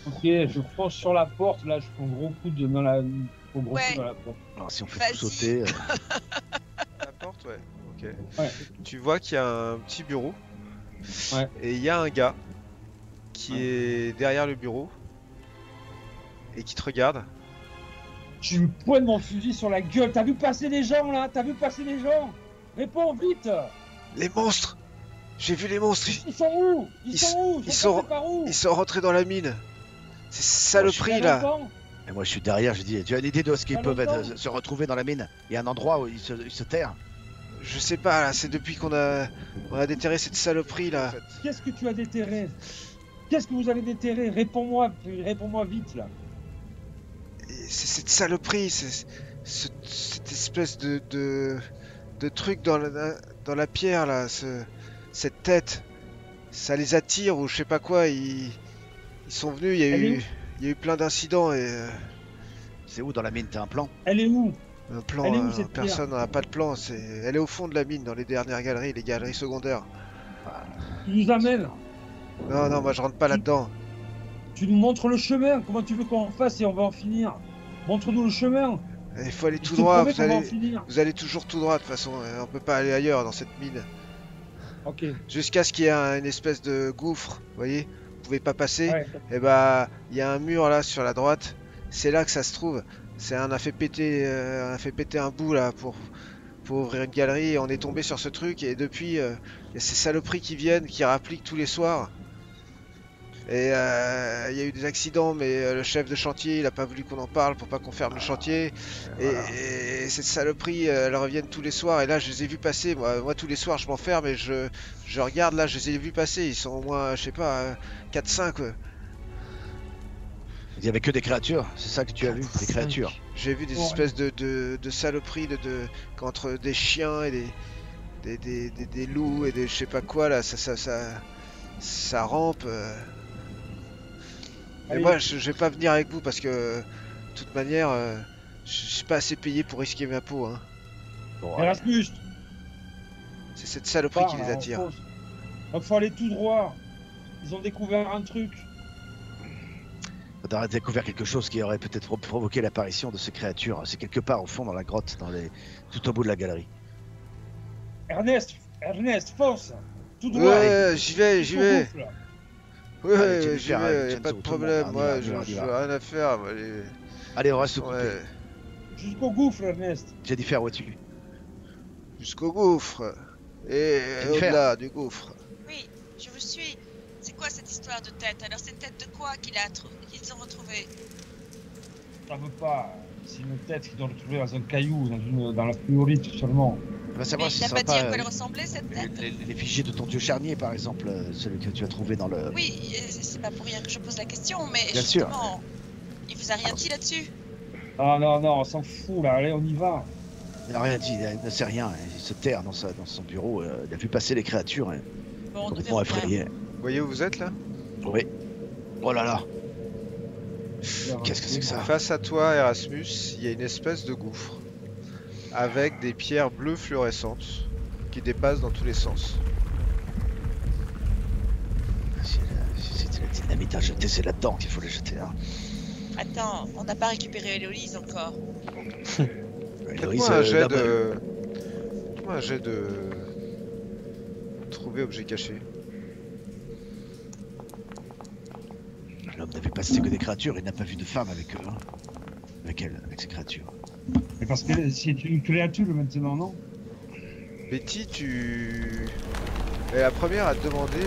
Ok, je fonce sur la porte, là je fais un gros coup dans la Ouais. porte. Alors, si on fait Vas-y. tout sauter, La porte, ouais. Ok. Ouais. Tu vois qu'il y a un petit bureau. Ouais. Et il y a un gars qui est derrière le bureau et qui te regarde. Je lui pointe mon fusil sur la gueule. T'as vu passer les gens là? T'as vu passer les gens? Réponds vite! Les monstres! J'ai vu les monstres! Ils sont où? Ils Ils sont où? ils sont- passés par où? Ils sont rentrés dans la mine! C'est saloperie Il y a là! longtemps. et moi je suis derrière, je dis, tu as une idée de ce qu'ils Ah, peuvent longtemps. se retrouver dans la mine? Il y a un endroit où ils se terrent. Je sais pas là, c'est depuis qu'on a déterré cette saloperie là. Qu'est-ce que tu as déterré? Qu'est-ce que vous avez déterré? Réponds-moi vite là. Et c'est cette saloperie, cette espèce de truc dans la pierre là, cette tête, ça les attire ou je sais pas quoi, ils sont venus, Elle est où il y a eu plein d'incidents et C'est où dans la mine? T'as un plan? Elle est où? un plan, Elle est où, cette personne n'a pas de plan, elle est au fond de la mine dans les dernières galeries, les galeries secondaires. Tu nous amènes? Non, moi je rentre pas là-dedans. Tu nous montres le chemin? Comment tu veux qu'on fasse et on va en finir? Montre-nous le chemin. Il faut aller Je tout te droit, promets qu'on va en finir. vous allez toujours tout droit de toute façon, on peut pas aller ailleurs dans cette mine. Ok. Jusqu'à ce qu'il y ait une espèce de gouffre, vous voyez, vous pouvez pas passer, Ouais. et bah il y a un mur là sur la droite, c'est là que ça se trouve. On a fait péter un bout là pour ouvrir une galerie et on est tombé sur ce truc et depuis il y a ces saloperies qui viennent, qui rappliquent tous les soirs. Et il y a eu des accidents mais le chef de chantier il a pas voulu qu'on en parle pour pas qu'on ferme le chantier. Et ces saloperies elles reviennent tous les soirs et là je les ai vus passer, moi tous les soirs je m'enferme et je regarde là, je les ai vus passer, ils sont au moins je sais pas 4-5 quoi. Il y avait que des créatures, c'est ça que tu as vu? Des créatures. J'ai vu des Ouais. espèces de saloperies entre des chiens et des loups et des je sais pas quoi là, ça rampe. Mais Allez. moi je vais pas venir avec vous parce que de toute manière je suis pas assez payé pour risquer ma peau hein. Bon, allez. Erasmus, C'est cette saloperie qui les pars, on attire. fonce. Donc faut aller tout droit. Ils ont découvert un truc. On aurait découvert quelque chose qui aurait peut-être provoqué l'apparition de ces créatures. C'est quelque part au fond dans la grotte, tout au bout de la galerie. Ernest, fonce. Tout droit. Ouais, j'y vais. Jusqu'au gouffre, là. Ouais, Allez, ouais, Jennifer, j'y allez, vais, y a Jenzo, pas de tout le monde, problème, on y moi va, je on y j'ai va. rien à faire. Moi, Allez, on reste ouais, occupé. Jusqu'au gouffre, Ernest. Jennifer, où es-tu? jusqu'au gouffre. Et Jennifer. au-delà du gouffre. Oui, je vous suis. C'est quoi cette histoire de tête? Alors c'est une tête de quoi qu'ils ont retrouvé? Ça veut pas. C'est une tête qu'ils ont retrouvée dans un caillou, dans la fluorite seulement. On va Mais savoir il si n'a ça pas va dit à pas quoi elle ressemblait cette tête? l'effigie de ton dieu charnier, par exemple, celui que tu as trouvé dans le... Oui, c'est pas pour rien que je pose la question, mais Bien sûr. justement, il vous a rien dit là-dessus? Ah non, non, on s'en fout là, allez, on y va. Il n'a rien dit, il ne sait rien. Il se terre dans son bureau. Il a vu passer les créatures. Bon, nous Complètement verrons bien. effrayé. Vous voyez où vous êtes là? Oui. Oh là là. Qu'est-ce que c'est que ça? Face à toi, Erasmus, il y a une espèce de gouffre avec des pierres bleues fluorescentes qui dépassent dans tous les sens. C'est de la dynamite à jeter, c'est là-dedans qu'il faut les jeter. Hein. Attends, on n'a pas récupéré Héloïse encore. Héloïse, Faites-moi un jet là-bas, de... Faites-moi un jet de... Trouver objet caché. L'homme n'avait pas cité que des créatures, il n'a pas vu de femme avec eux. Hein. Avec elle, avec ces créatures. Mais parce que c'est une créature maintenant, non? Betty, tu... est la première à te demander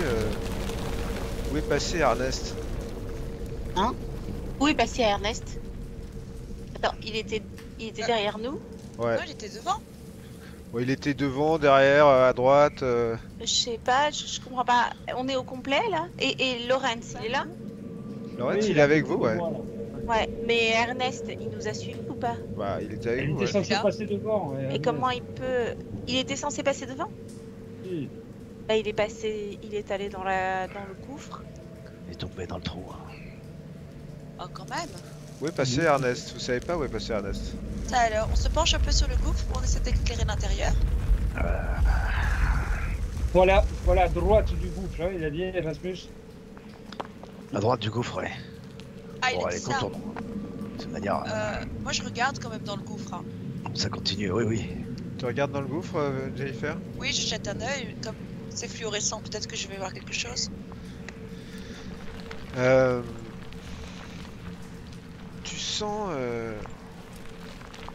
où est passé Ernest. Où est passé Ernest? Attends, il était derrière nous? Ouais. Non, il était devant. Bon, il était devant, derrière, à droite. Je sais pas, je comprends pas. On est au complet là? Et Laurence, il est là? Laurent, Oui, il est avec vous, ouais. Voilà. Ouais, mais Ernest, il nous a suivis ou pas? Bah, il était avec Il vous, était ouais. censé Là. passer devant. Ouais, Et Ernest. comment il peut... Il était censé passer devant? Si. Bah, il est allé dans le gouffre. Il est tombé dans le trou. Hein. Oh, quand même. Où est passé Ernest? Vous savez pas où est passé Ernest? Ça alors, on se penche un peu sur le gouffre pour essayer d'éclairer l'intérieur. Voilà, à droite du gouffre, hein, il a dit Erasmus. À droite du gauffre, ouais. Ah, il Bon, a dit allez, ça. contournons. De toute manière, Moi, je regarde quand même dans le gouffre. Hein. ça continue, oui, oui. Tu regardes dans le gouffre, Jennifer? Oui, je jette un œil. Comme c'est fluorescent, peut-être que je vais voir quelque chose. Tu sens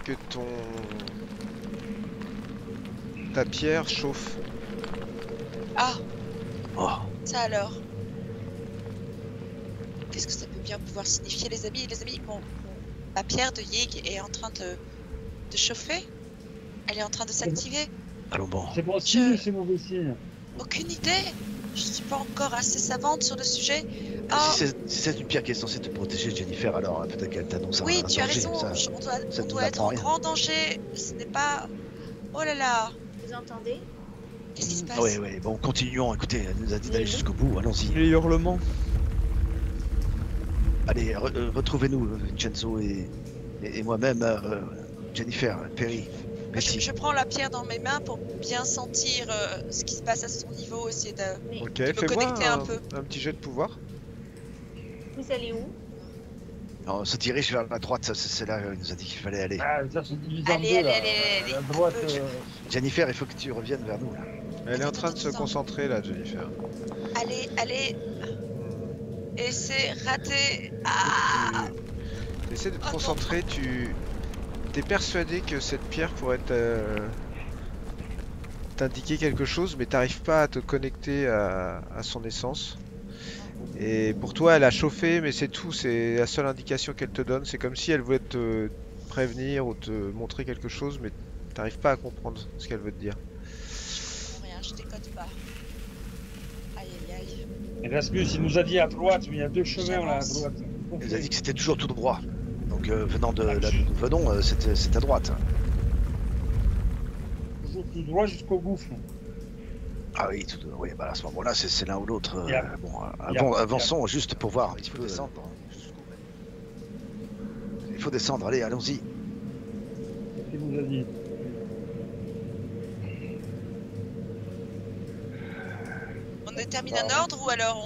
que ta pierre chauffe. Ah, Oh, ça alors. Qu'est-ce que ça peut bien pouvoir signifier, les amis? Les amis, bon, la pierre de Yig est en train de chauffer. Elle est en train de s'activer. allons bon. C'est bon signe ou c'est mauvais signe? Aucune idée. Je suis pas encore assez savante sur le sujet. Ah, Si c'est une pierre qui est censée te protéger, Jennifer, alors peut-être qu'elle t'annonce un oui, tu as danger, raison. ça. On ça doit nous être apprend en rien. grand danger. Ce n'est pas... Oh là là. Vous entendez? Qu'est-ce qui se passe? Oui, oui, bon, continuons. Écoutez, elle nous a dit d'aller jusqu'au bout, allons-y. Les hurlements. Allez, retrouvez-nous, Vincenzo et moi-même, Jennifer, Perry, Betty. Je prends la pierre dans mes mains pour bien sentir ce qui se passe à son niveau, essayer de... Ok, me fais-moi connecter un peu. un petit jet de pouvoir. Vous allez où? On se dirige vers la droite, c'est là où il nous a dit qu'il fallait aller. Ah, ça se divise en Allez, deux allez, là. allez. À droite, Jennifer, il faut que tu reviennes vers nous, là. Elle est en train de se Attends. concentrer là, Jennifer. Allez. Et c'est raté. Ah, Tu essaies de te Oh non. concentrer, tu es persuadé que cette pierre pourrait t'indiquer quelque chose, mais t'arrives pas à te connecter à son essence. Et pour toi, elle a chauffé, mais c'est tout, c'est la seule indication qu'elle te donne. C'est comme si elle voulait te prévenir ou te montrer quelque chose, mais t'arrives pas à comprendre ce qu'elle veut te dire. rien, je décode pas. Aïe, aïe, aïe. Erasmus, il nous a dit à droite, mais il y a deux chemins là à J'avance. droite. Il nous a dit que c'était toujours tout droit. Donc venant de là d'où nous venons, c'est à droite. Toujours tout droit jusqu'au gouffre. Ah oui, oui, bah à ce moment-là, c'est l'un ou l'autre. Yeah. Bon, Yeah. avançons juste pour voir un petit peu. descendre. Il faut descendre, allez, allons-y. Qu'est-ce qu'il nous a dit? On détermine un ordre ou alors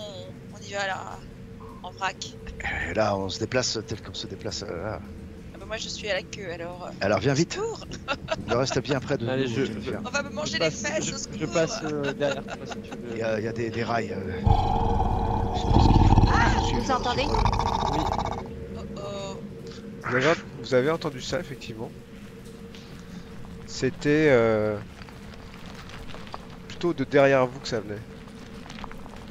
on y va là, en vrac? Et là, on se déplace tel qu'on se déplace là. Ah bah moi je suis à la queue alors. Alors viens vite, Secours, il reste bien près de Allez, nous, je- Jennifer. on va me manger Je les passe- fesses, au je secours. passe derrière toi si tu veux. Il y a des rails. Je pense qu'il suis. Vous entendez? Oh oh. Vous avez entendu ça, effectivement. C'était plutôt de derrière vous que ça venait.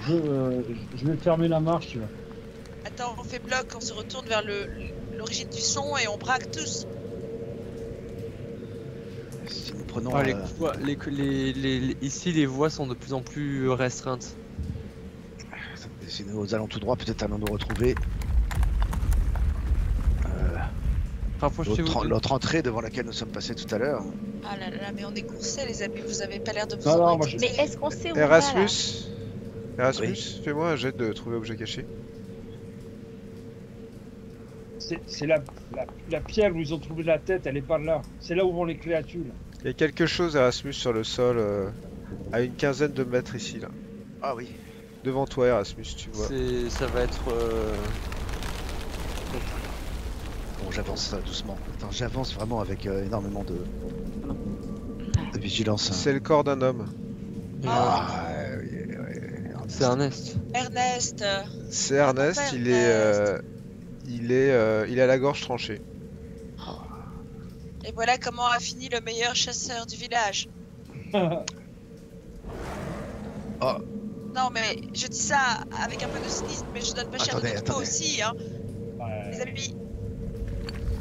Je vais fermer la marche. Là. Attends, on fait bloc, on se retourne vers l'origine du son et on braque tous. Si nous prenons. Ah, ici, les voies sont de plus en plus restreintes. Si nous allons tout droit, peut-être allons nous retrouver. Rapprochez-vous. L'autre entrée devant laquelle nous sommes passés tout à l'heure. Ah là là, mais on est coursés les amis, vous avez pas l'air de vous Non, en non, moi, inquiéter. Mais est-ce qu'on sait où on va là? Erasmus, fais-moi un jet de trouver objet caché. C'est la pierre où ils ont trouvé la tête, elle est pas là. C'est là où vont les créatures. Il y a quelque chose, Erasmus, sur le sol, à une quinzaine de mètres ici, là. Ah oui. Devant toi, Erasmus, tu vois. Ça va être. Bon, j'avance doucement. Enfin, j'avance vraiment avec énormément de vigilance. C'est le corps d'un homme. Ah, oui, oui. C'est Ernest. Ernest, C'est Ernest, Papa il est à la gorge tranchée. et voilà comment a fini le meilleur chasseur du village. Oh, Non mais je dis ça avec un peu de cynisme, mais je donne pas cher de notre peau Attendez. aussi, hein. Les Ouais. amis,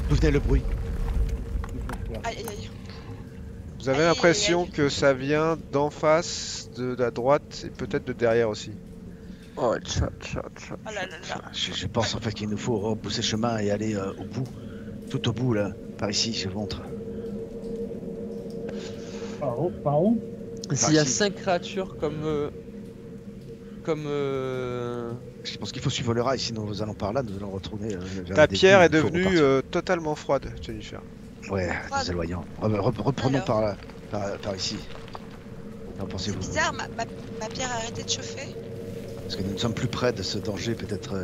d'où venait le bruit? aïe aïe aïe. Vous avez Aïe, l'impression aïe. que ça vient d'en face, de la droite et peut-être de derrière aussi. Oh, chat. Oh là là là. Je pense en fait qu'il nous faut repousser chemin et aller au bout. Tout au bout là, par ici, je vous montre. Par où? S'il y a ici. 5 créatures comme. Je pense qu'il faut suivre le rail, sinon nous allons par là, nous allons retourner vers La le pierre est début, il faut devenue repartir. totalement froide, Jennifer. Ouais, Froide. nous éloignons. Reprenons Alors. par là, par ici. Qu'en C'est pensez-vous? bizarre, ma pierre a arrêté de chauffer. Parce que nous ne sommes plus près de ce danger, peut-être.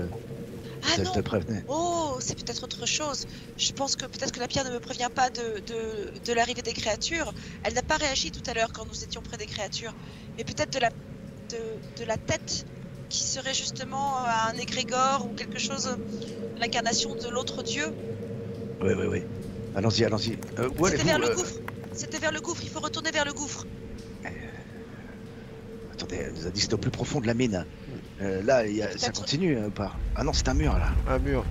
Ah Vous non. êtes prévenus. Oh, c'est peut-être autre chose. Je pense que peut-être que la pierre ne me prévient pas de l'arrivée des créatures. Elle n'a pas réagi tout à l'heure quand nous étions près des créatures. Mais peut-être de la tête qui serait justement un égrégore ou quelque chose, l'incarnation de l'autre dieu. Oui. Allons-y. Où C'était allez-vous vers le gouffre. C'était vers le gouffre. Il faut retourner vers le gouffre. Attendez, elle nous a dit que c'était au plus profond de la mine. Là, ça Peut-être. continue ou pas? Ah non, c'est un mur là. Un mur.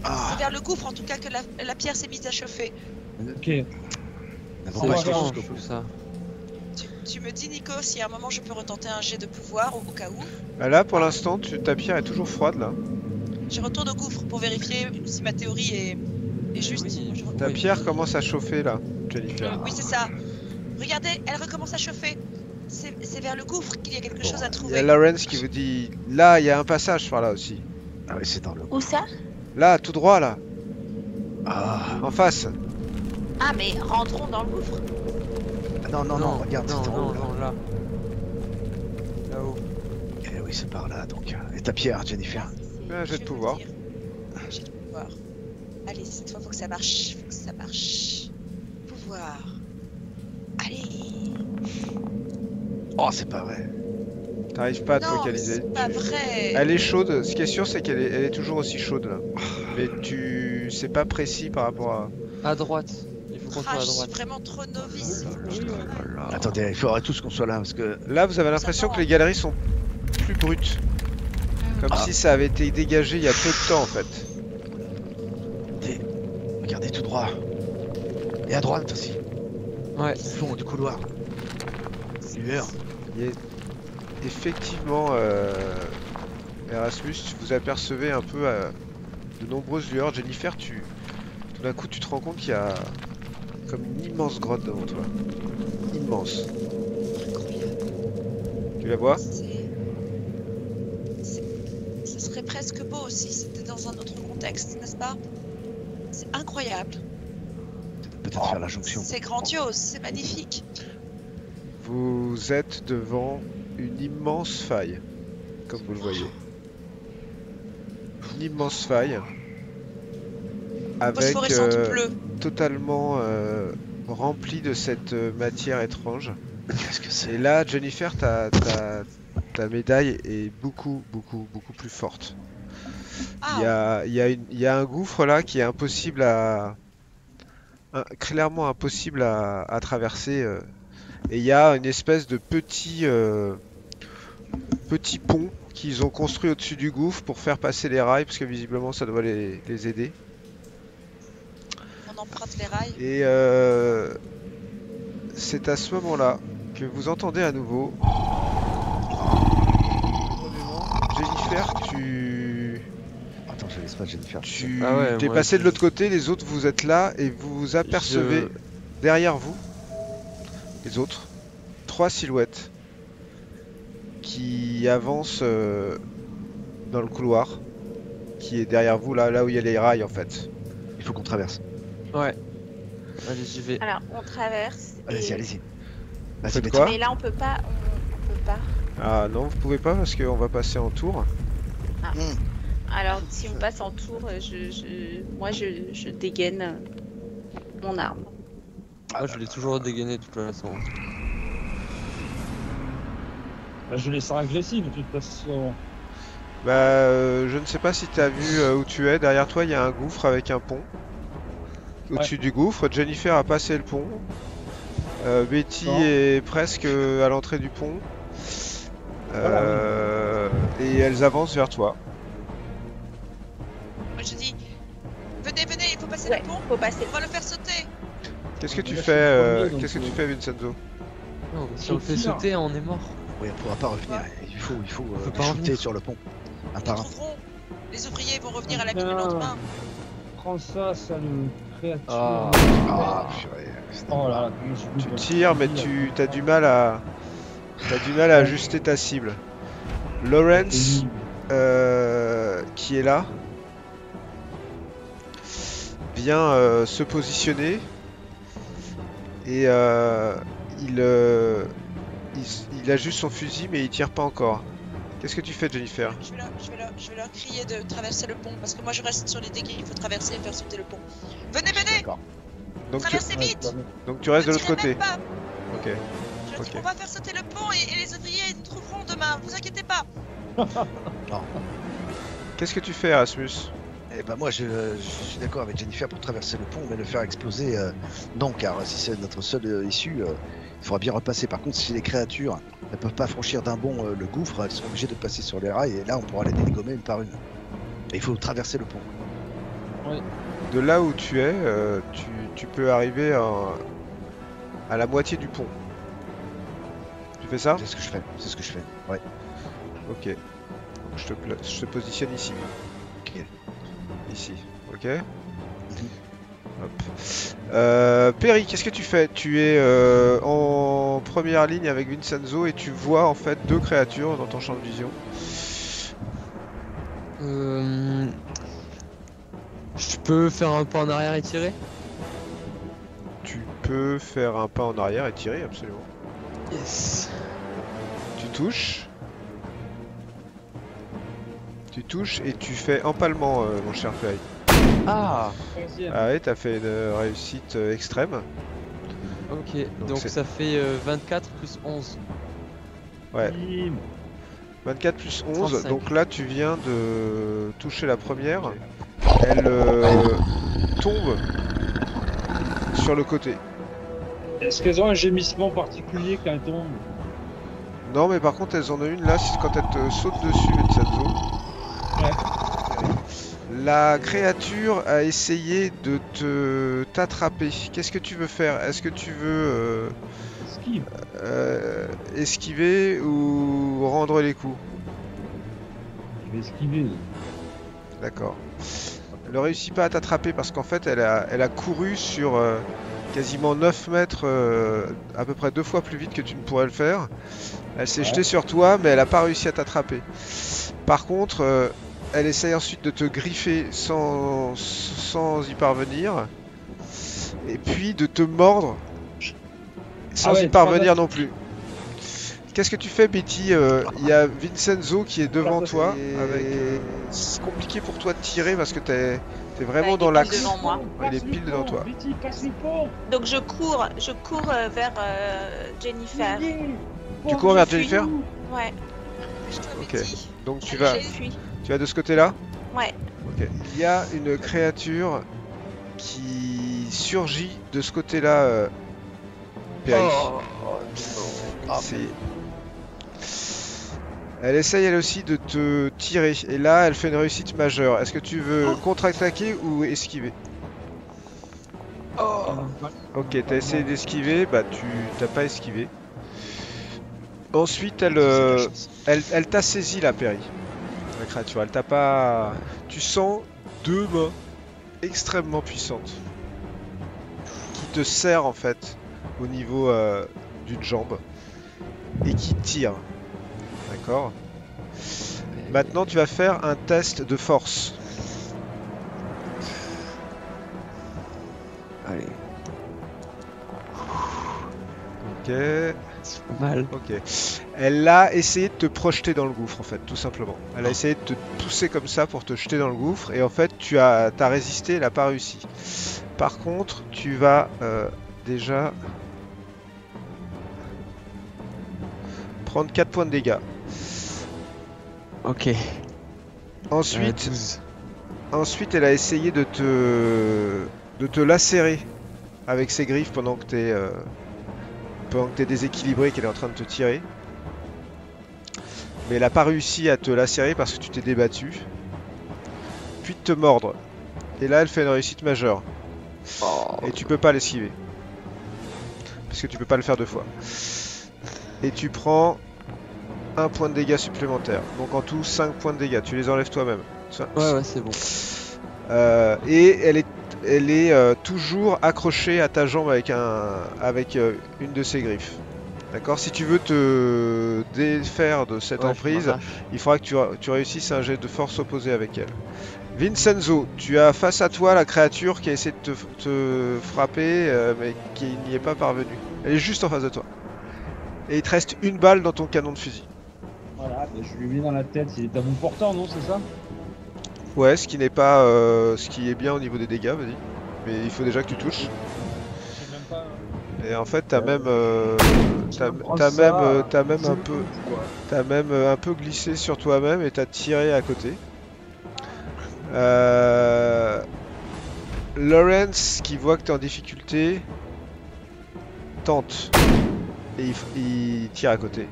Ah, C'est vers le gouffre en tout cas que la pierre s'est mise à chauffer. Ok. nous C'est n'avons pas été étrange, jusqu'au bout. tout ça. Tu me dis Nico si à un moment je peux retenter un jet de pouvoir au cas où. Bah là, pour l'instant, ta pierre est toujours froide, là. Je retourne au gouffre pour vérifier si ma théorie est juste. Oui. Ta pierre commence à chauffer, là, Jennifer. Oui, c'est ça. Regardez, elle recommence à chauffer. C'est vers le gouffre qu'il y a quelque chose à Il y a trouver. Lawrence qui vous dit... Là, il y a un passage par là aussi. Ah oui, c'est dans le. Où ça? Là, tout droit, là. Ah, En face. Ah, mais rentrons dans le gouffre. non, regarde, c'est en haut là. Non, là. Là-haut. Eh oui, c'est par là donc. Et ta pierre, Jennifer? Un jet de pouvoir. Jet de pouvoir. Allez, cette fois, faut que ça marche. Pouvoir. Allez. Oh, c'est pas vrai. T'arrives pas à te Non, mais focaliser. c'est pas vrai. Elle est chaude. Ce qui est sûr, c'est qu'elle est toujours aussi chaude, là. Mais c'est pas précis par rapport à... À droite. Il faut qu'on soit Ah, à je suis droite. vraiment trop novice. Attendez, il faudrait tous qu'on soit là parce que. Là, vous avez l'impression que les galeries sont plus brutes. Comme si ça avait été dégagé il y a peu de temps, en fait. Regardez tout droit. Et à droite aussi. Ouais. Au fond du couloir. Lueur. Il y a effectivement, Erasmus, vous apercevez un peu de nombreuses lueurs. Jennifer, tout d'un coup, tu te rends compte qu'il y a comme une immense grotte devant toi. Immense. Incroyable. Tu la vois? Ce serait presque beau si c'était dans un autre contexte, n'est-ce pas? C'est incroyable. Peut-être faire la jonction. C'est grandiose, c'est magnifique. Vous êtes devant une immense faille, comme vous le voyez. Une immense faille avec Phosphorescente bleue. totalement remplie de cette matière étrange. Qu'est-ce que Et c'est? là, Jennifer, ta médaille est beaucoup plus forte. Ah, Il y a un gouffre là qui est impossible clairement impossible à traverser. Et il y a une espèce de petit pont qu'ils ont construit au-dessus du gouffre pour faire passer les rails, parce que visiblement ça doit les aider. on emprunte les rails. Et c'est à ce moment-là que vous entendez à nouveau. Jennifer, Attends, je laisse pas Jennifer. Ah ouais, t'es moi, passé de l'autre côté, les autres vous êtes là et vous vous apercevez derrière vous, les autres, 3 silhouettes qui avancent dans le couloir qui est derrière vous, là où il y a les rails en fait. Il faut qu'on traverse. Ouais. Allez, j'y vais. Alors, on traverse. Allez-y, et- allez-y. Vas-y, Faites mets-toi. quoi? Mais là, on peut pas. On peut pas. Ah non, vous pouvez pas parce qu'on va passer en tour. Alors, si on passe en tour, moi, je dégaine mon arme. Moi, je l'ai toujours dégainé de toute façon. Bah, je les sens agressifs de toute façon. Bah, je ne sais pas si tu as vu où tu es. Derrière toi, il y a un gouffre avec un pont. Au-dessus du gouffre, Jennifer a passé le pont. Betty Non. est presque à l'entrée du pont. Et elles avancent vers toi. Moi je dis, venez, il faut passer Ouais, le pont. faut passer. On va le faire sauter. Qu'est-ce que tu Là, je fais, suis le premier, donc, qu'est-ce que tu fais, Vincenzo? Non, si on le fait Tire. sauter, on est mort. Oui, on pourra pas revenir. Il faut peut pas shooter revenir. sur le pont. Un Ils par un. trouveront. Les ouvriers vont revenir à la mine le Putain. lendemain. Prends ça, sale créature. Ah. Ah, purée. Oh là là, comment je Tu loupe. tires, mais tu as du mal à ajuster ta cible. Lawrence, qui est là, vient se positionner et il ajuste son fusil, mais il tire pas encore. Qu'est-ce que tu fais, Jennifer? Je vais leur crier de traverser le pont parce que moi je reste sur l'idée qu'il faut traverser et faire sauter le pont. Venez, D'accord. traversez vite. Donc tu restes de Ne l'autre tirez côté. même pas. Ok. Je dis, Ok. on va faire sauter le pont et les ouvriers nous trouveront demain. Vous inquiétez pas. Qu'est-ce que tu fais, Erasmus? Eh ben moi je suis d'accord avec Jennifer pour traverser le pont mais le faire exploser non, car si c'est notre seule issue il faudra bien repasser. Par contre si les créatures ne peuvent pas franchir d'un bond le gouffre, elles sont obligées de passer sur les rails et là on pourra les dégommer une par une. Et il faut traverser le pont. De là où tu es, tu peux arriver à la moitié du pont. Tu fais ça? C'est ce que je fais. Ouais. Ok. Donc, je te positionne ici. Ok. Ici. Ok. Hop. Perry, qu'est-ce que tu fais? Tu es en première ligne avec Vincenzo et tu vois en fait 2 créatures dans ton champ de vision. Je peux faire un pas en arrière et tirer? Tu peux faire un pas en arrière et tirer, absolument. Yes. Tu touches. Tu touches et tu fais empalement, mon cher Perry. Ah. Ah ouais, t'as fait une réussite extrême. Ok, Donc donc c'est- ça fait 24 plus 11. Ouais. Bim. 24 plus 11, 35. donc là tu viens de toucher la première. Elle tombe sur le côté. Est-ce qu'elles ont un gémissement particulier quand elles tombent? Non, mais par contre, elles en ont une là, c'est quand elle te saute dessus, Vincenzo. Ouais. La créature a essayé de t'attraper. Qu'est-ce que tu veux faire? Est-ce que tu veux Esquive. esquiver ou rendre les coups? Je vais esquiver. D'accord. Elle ne réussit pas à t'attraper parce qu'en fait, elle a couru sur quasiment 9 mètres, à peu près 2 fois plus vite que tu ne pourrais le faire. Elle s'est Ouais. jetée sur toi, mais elle n'a pas réussi à t'attraper. Par contre, elle essaye ensuite de te griffer sans y parvenir. Et puis de te mordre sans Ah ouais, y parvenir trois non plus. Qu'est-ce que tu fais, Betty? Il y a Vincenzo qui est devant toi. C'est compliqué pour toi de tirer parce que t'es vraiment Ouais, il dans est l'axe. pile devant moi. Il est pile devant toi. Betty, casse le pont. Donc je cours vers Jennifer. Tu cours vers Jennifer? Ouais. Je t'avais Ok. dit. Donc tu Allez, vas, j'ai- Fuis. tu vas de ce côté-là? Ouais. Ok. Il y a une créature qui surgit de ce côté-là, Perry. Ah, C'est- Elle essaye elle aussi de te tirer. Et là, elle fait une réussite majeure. Est-ce que tu veux contre-attaquer ou esquiver? Ok, t'as essayé d'esquiver. Bah, tu t'as pas esquivé. Ensuite, c'est de la chance. elle t'a saisi la Perry. La créature, elle t'a pas... Tu sens deux mains extrêmement puissantes qui te serrent en fait au niveau d'une jambe et qui tirent. D'accord? Maintenant, tu vas faire un test de force. Allez, Ok, c'est pas mal. ok. Elle a essayé de te projeter dans le gouffre en fait, tout simplement. Elle a essayé de te pousser comme ça pour te jeter dans le gouffre et en fait, t'as résisté, elle n'a pas réussi. Par contre, tu vas déjà prendre 4 points de dégâts. Ok. Ensuite, 12. ensuite, elle a essayé de te lacérer avec ses griffes pendant que t'es déséquilibré, qu'elle est en train de te tirer. Mais elle n'a pas réussi à te lacérer parce que tu t'es débattu. Puis de te mordre. Et là, elle fait une réussite majeure. Oh. Et tu peux pas l'esquiver. Parce que tu peux pas le faire deux fois. Et tu prends un point de dégâts supplémentaire. Donc en tout, 5 points de dégâts. Tu les enlèves toi-même. Ouais, c'est bon. Et elle est toujours accrochée à ta jambe avec une de ses griffes. D'accord? Si tu veux te défaire de cette Ouais, emprise, je m'arrache. il faudra que tu réussisses un jet de force opposé avec elle. Vincenzo, tu as face à toi la créature qui a essayé de te frapper, mais qui n'y est pas parvenue. Elle est juste en face de toi. Et il te reste une balle dans ton canon de fusil. Voilà, ben, je lui mets dans la tête, il est à bout portant, non, c'est ça? Ouais, ce qui n'est pas, ce qui est bien au niveau des dégâts, vas-y. Mais il faut déjà que tu touches. Je sais même pas. Et en fait, t'as même, Je me prends ça, t'as même je un me peu, touche, quoi. t'as même un peu glissé sur toi-même et t'as tiré à côté. Lawrence, qui voit que t'es en difficulté, tente et il tire à côté.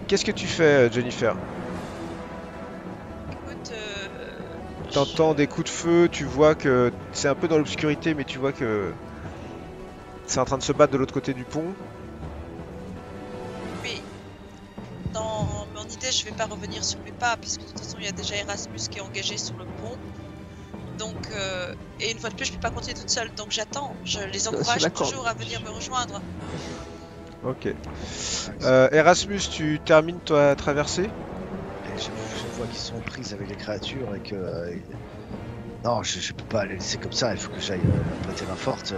Qu'est-ce que tu fais, Jennifer? Écoute, T'entends des coups de feu, tu vois que c'est un peu dans l'obscurité, mais tu vois que c'est en train de se battre de l'autre côté du pont. mais dans mon idée, je vais pas revenir sur mes pas, puisque de toute façon, il y a déjà Erasmus qui est engagé sur le pont. Donc, et une fois de plus, je peux pas continuer toute seule, donc j'attends. Je les encourage d'accord. toujours à venir me rejoindre. Ok. Erasmus, tu termines ta traversée? Et je vois qu'ils sont prises avec les créatures et que. Non, je peux pas les laisser comme ça, il faut que j'aille prêter main forte.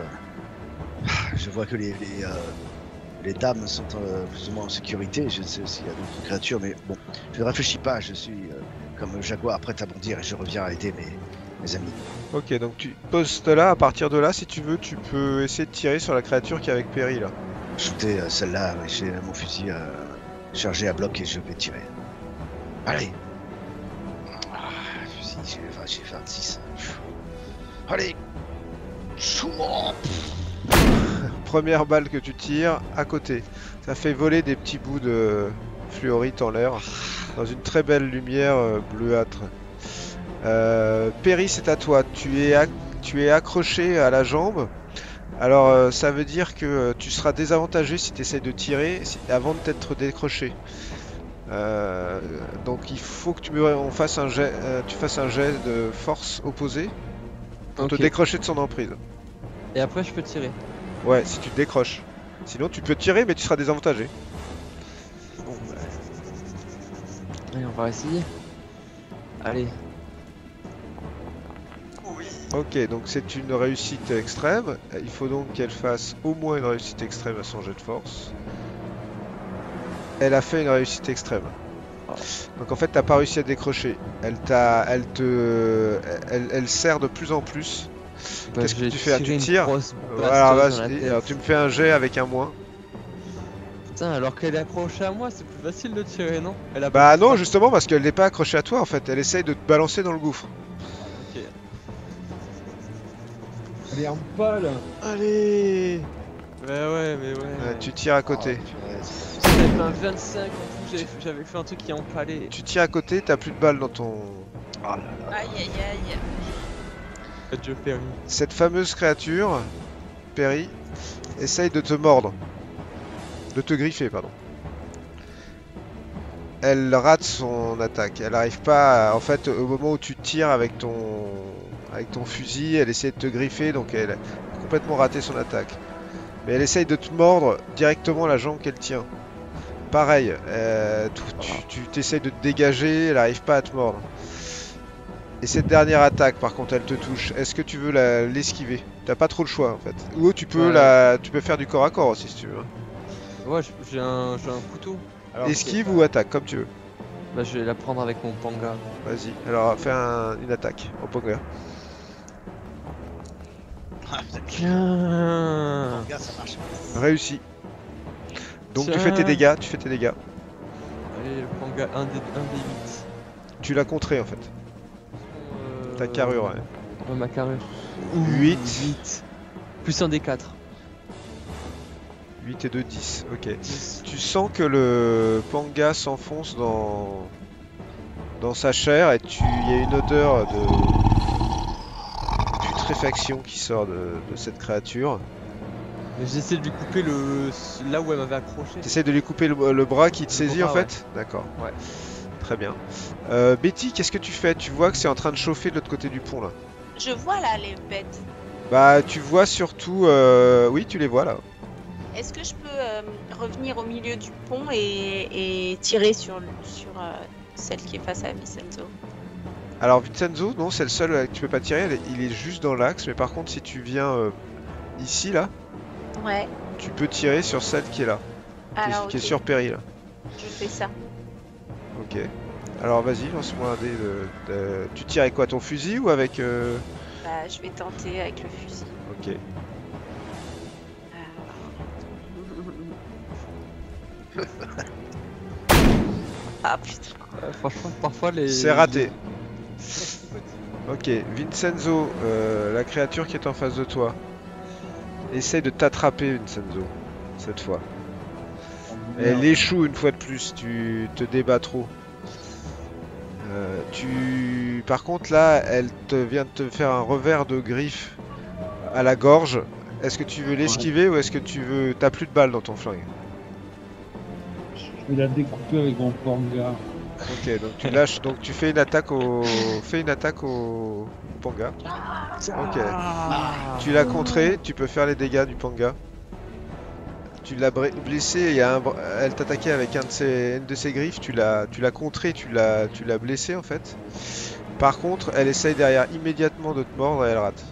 Je vois que les dames sont plus ou moins en sécurité, je sais s'il y a d'autres créatures, mais bon, je ne réfléchis pas, je suis comme Jaguar prêt à bondir et je reviens aider mes amis. Ok, donc tu postes là, à partir de là, si tu veux, tu peux essayer de tirer sur la créature qui est avec Perry là. Shooter celle-là, j'ai mon fusil chargé à bloc et je vais tirer. Allez. Fusil, j'ai 26. Allez. Chouman. Première balle que tu tires, à côté. Ça fait voler des petits bouts de fluorite en l'air, dans une très belle lumière bleuâtre. Perry, c'est à toi. Tu es accroché à la jambe. Alors, ça veut dire que tu seras désavantagé si tu essaies de tirer avant de t'être décroché. Donc, il faut que tu fasses un jet de force opposée pour te Ok. décrocher de son emprise. Et après, je peux tirer. Ouais, si tu te décroches. Sinon, tu peux tirer, mais tu seras désavantagé. Bon, bah. Allez, on va essayer. Allez. Ok, donc c'est une réussite extrême. Il faut donc qu'elle fasse au moins une réussite extrême à son jet de force. Elle a fait une réussite extrême. Donc en fait, t'as pas réussi à décrocher. Elle serre de plus en plus. Bah, Qu'est-ce que j'ai tu fais? tiré Tu une tires? grosse Voilà, bastos dans la vas-y. tête. Alors tu me fais un jet avec un moins. Putain, alors qu'elle est accrochée à moi, c'est plus facile de tirer, non? Elle a Bah pas non, justement parce qu'elle n'est pas accrochée à toi en fait, elle essaye de te balancer dans le gouffre. Ok. Elle est en pâle. Allez, Mais ouais. tu tires à côté. J'avais fait un 25 en plus, j'avais fait un truc qui est empalé. Tu tires à côté, t'as plus de balles dans ton... Aïe aïe aïe. Adieu Perry. Cette fameuse créature, Perry, essaye de te mordre. De te griffer, pardon. Elle rate son attaque. Elle n'arrive pas à... En fait, au moment où tu tires avec ton fusil, elle essaie de te griffer, donc elle a complètement raté son attaque. Mais elle essaye de te mordre directement la jambe qu'elle tient. Pareil, tu t'essayes de te dégager, elle n'arrive pas à te mordre. Et cette dernière attaque, par contre, elle te touche. Est-ce que tu veux l'esquiver? T'as pas trop le choix, en fait. Ou tu peux faire du corps à corps aussi, si tu veux. Ouais, j'ai un couteau. Alors, Esquive ou attaque, comme tu veux. Bah, je vais la prendre avec mon panga. Vas-y, alors fais une attaque au poker. Tiens. Regarde, ça marche. Réussi. Donc tu Tiens. fais tes dégâts, Allez, le panga 1 des 8. Tu l'as contré en fait. Ta carrure, ouais. Ouais, ma carrure. 8. 8. Plus un des 4. 8 et 2, 10, ok. 10. Tu sens que le panga s'enfonce dans sa chair et il y a une odeur de putréfaction qui sort de cette créature. J'essaie de lui couper là où elle m'avait accroché. T'essaies de lui couper le bras qui te saisit bras, en fait? D'accord. Ouais. Très bien. Betty, qu'est-ce que tu fais? Tu vois que c'est en train de chauffer de l'autre côté du pont là. Je vois là les bêtes. Bah tu vois surtout... Oui, tu les vois là. Est-ce que je peux revenir au milieu du pont et tirer sur celle qui est face à Vincenzo? Alors Vincenzo, non, c'est le seul que tu peux pas tirer, il est juste dans l'axe, mais par contre si tu viens ici là, Ouais. tu peux tirer sur celle qui est là, Alors, qui est ok, sur Perry là. je fais ça. Ok. Alors vas-y, lance-moi un dé Tu tires avec quoi, ton fusil ou avec... Bah, je vais tenter avec le fusil. Ok. Ah putain. Franchement, parfois les. C'est raté. Ok, Vincenzo, la créature qui est en face de toi, essaye de t'attraper, Vincenzo, cette fois. Elle échoue une fois de plus, tu te débats trop. Par contre là, elle vient de te faire un revers de griffe à la gorge. Est-ce que tu veux l'esquiver ou est-ce que tu veux... T'as plus de balles dans ton flingue? Je vais la découper avec mon panga. Ok, donc tu lâches, donc tu fais une attaque au panga. Ok. Tu l'as contré, tu peux faire les dégâts du panga. Tu l'as blessé, elle t'attaquait avec une de ses griffes, tu l'as contré, tu l'as blessé en fait. Par contre, elle essaye derrière immédiatement de te mordre et elle rate.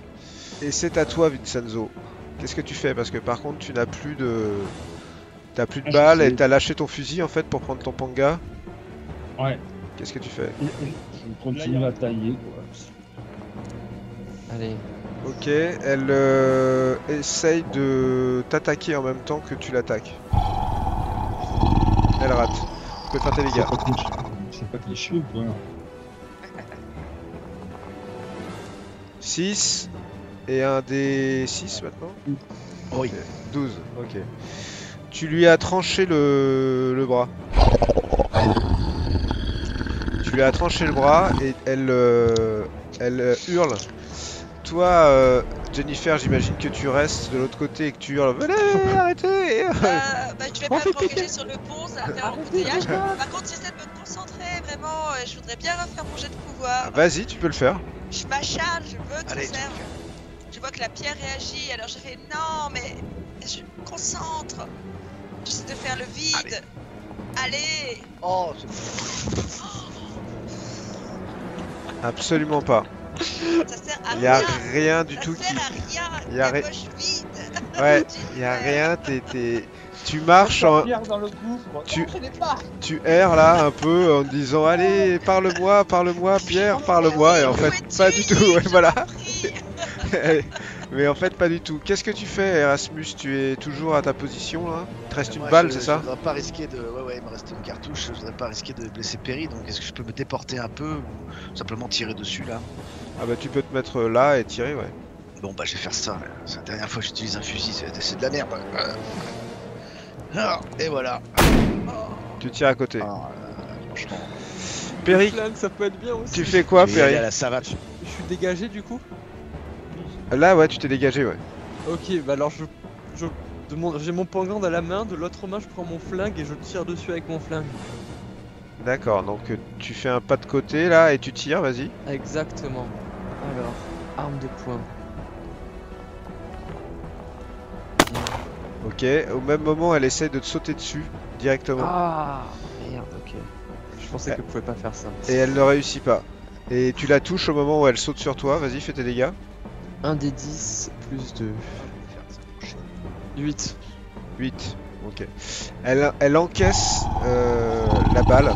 Et c'est à toi, Vincenzo. Qu'est-ce que tu fais? Parce que par contre, tu n'as plus de... T'as plus de balles et t'as lâché ton fusil en fait pour prendre ton panga. Ouais. Qu'est-ce que tu fais? Je continue à tailler quoi. Allez. Ok, elle essaye de t'attaquer en même temps que tu l'attaques. Elle rate. Tu peux faire tes dégâts. C'est pas cliché ou quoi? 6 et un des 6 maintenant? Oui. Ok, 12, ok. Tu lui as tranché le bras. Tu lui as tranché le bras et elle hurle. Toi, Jennifer, j'imagine que tu restes de l'autre côté et que tu hurles. Venez, arrêtez! Bah, je vais pas m'engager sur le pont, ça va faire un embouteillage. Par contre, j'essaie de me concentrer, vraiment. Je voudrais bien refaire mon jet de pouvoir. Vas-y, tu peux le faire. Je m'acharne, je veux qu'on Allez, serve. Je vois que la pierre réagit, alors je fais non, mais je me concentre. J'essaie de faire le vide. Allez. Oh, Absolument pas. Ça sert à Il n'y a rien. rien du Ça tout sert qui... à rien. y a La ri- poche vide. Ouais, il n'y a rien, tu marches en... Pierre dans le gouffre. Tu- Non, je n'ai pas. Tu erres là un peu en disant allez, parle-moi, Pierre, parle-moi, et en fait, pas du tout, ouais, voilà. Compris. Mais en fait, pas du tout. Qu'est-ce que tu fais, Erasmus? Tu es toujours à ta position là? Il te reste une Moi, balle, c'est ça? Je voudrais pas risquer de. Ouais, il me reste une cartouche. Je voudrais pas risquer de blesser Perry. Donc, est-ce que je peux me déporter un peu ou simplement tirer dessus là? Ah bah tu peux te mettre là et tirer, ouais. Bon, bah, je vais faire ça. C'est la dernière fois que j'utilise un fusil. C'est de la merde. Ah, et voilà. Tu tires à côté. Ah, franchement. Perry, Le flingue, ça peut être bien aussi. tu fais quoi, Je vais y aller Perry? à la savate. Je suis dégagé du coup. Là, ouais, tu t'es dégagé, ouais. Ok, bah alors j'ai mon pangand à la main, de l'autre main je prends mon flingue et je tire dessus avec mon flingue. D'accord, donc tu fais un pas de côté là et tu tires, vas-y. Exactement. Alors, arme de poing. Ok, au même moment, elle essaie de te sauter dessus directement. Ah merde, ok. Je pensais qu'elle pouvait pas faire ça. Et elle ne réussit pas. Et tu la touches au moment où elle saute sur toi, vas-y, fais tes dégâts. 1 des 10 plus 2. 8. 8, ok. Elle encaisse la balle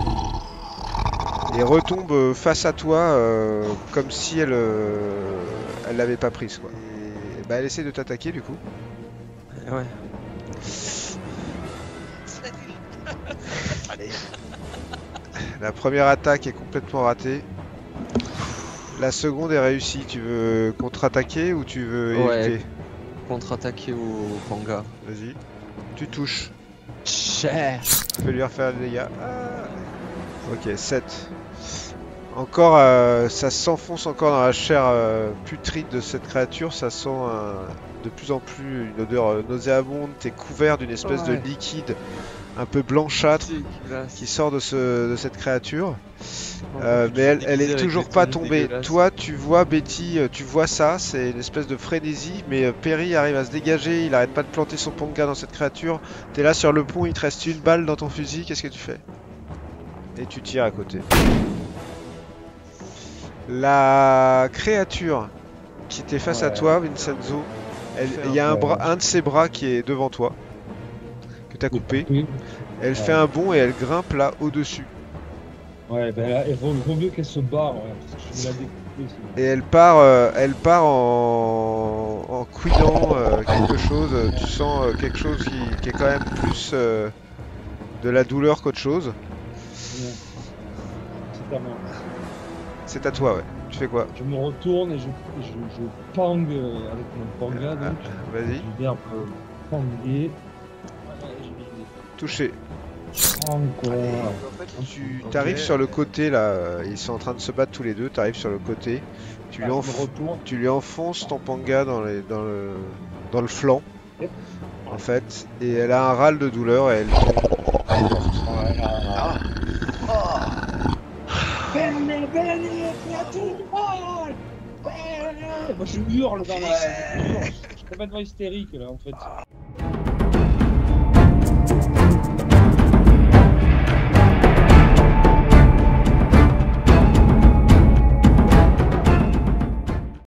et retombe face à toi comme si elle l'avait pas prise, quoi. Et, bah, elle essaie de t'attaquer du coup. Ouais. Allez. La première attaque est complètement ratée. La seconde est réussie. Tu veux contre-attaquer ou tu veux Ouais. éviter? Contre-attaquer au panga. Vas-y. Tu touches. Cher. Tu peux lui refaire des dégâts. Ah. Ok, 7. Encore, ça s'enfonce encore dans la chair putride de cette créature. Ça sent de plus en plus une odeur nauséabonde. T'es couvert d'une espèce de Ouais. liquide un peu blanchâtre qui sort de cette créature. Mais elle est toujours pas tombée. Toi, tu vois Betty, tu vois ça, c'est une espèce de frénésie, mais Perry arrive à se dégager, il arrête pas de planter son panga dans cette créature. T'es là sur le pont, il te reste une balle dans ton fusil, qu'est-ce que tu fais? Et tu tires à côté. La créature qui était face à toi, Vincenzo, il y a un de ses bras qui est devant toi, que t'as coupé. Oui. Elle fait un bond et elle grimpe là au-dessus. Ouais, ben là, il vaut mieux qu'elle se barre, ouais, parce que je vais la découper. sinon. Et elle part en couinant quelque chose. Tu sens quelque chose qui est quand même plus de la douleur qu'autre chose. Ouais. C'est à moi. C'est à toi, ouais. Tu fais quoi? Je me retourne et je pang avec mon panga, donc. Vas-y, Du verbe panguer. touché. Encore. Tu t'arrives sur le côté là. Ils sont en train de se battre tous les deux. Tu arrives sur le côté. Tu lui, Je me retourne. tu lui enfonces ton panga dans le flanc. En fait. Et elle a un râle de douleur et elle tombe. Moi je hurle dans la. Je suis complètement hystérique là en fait.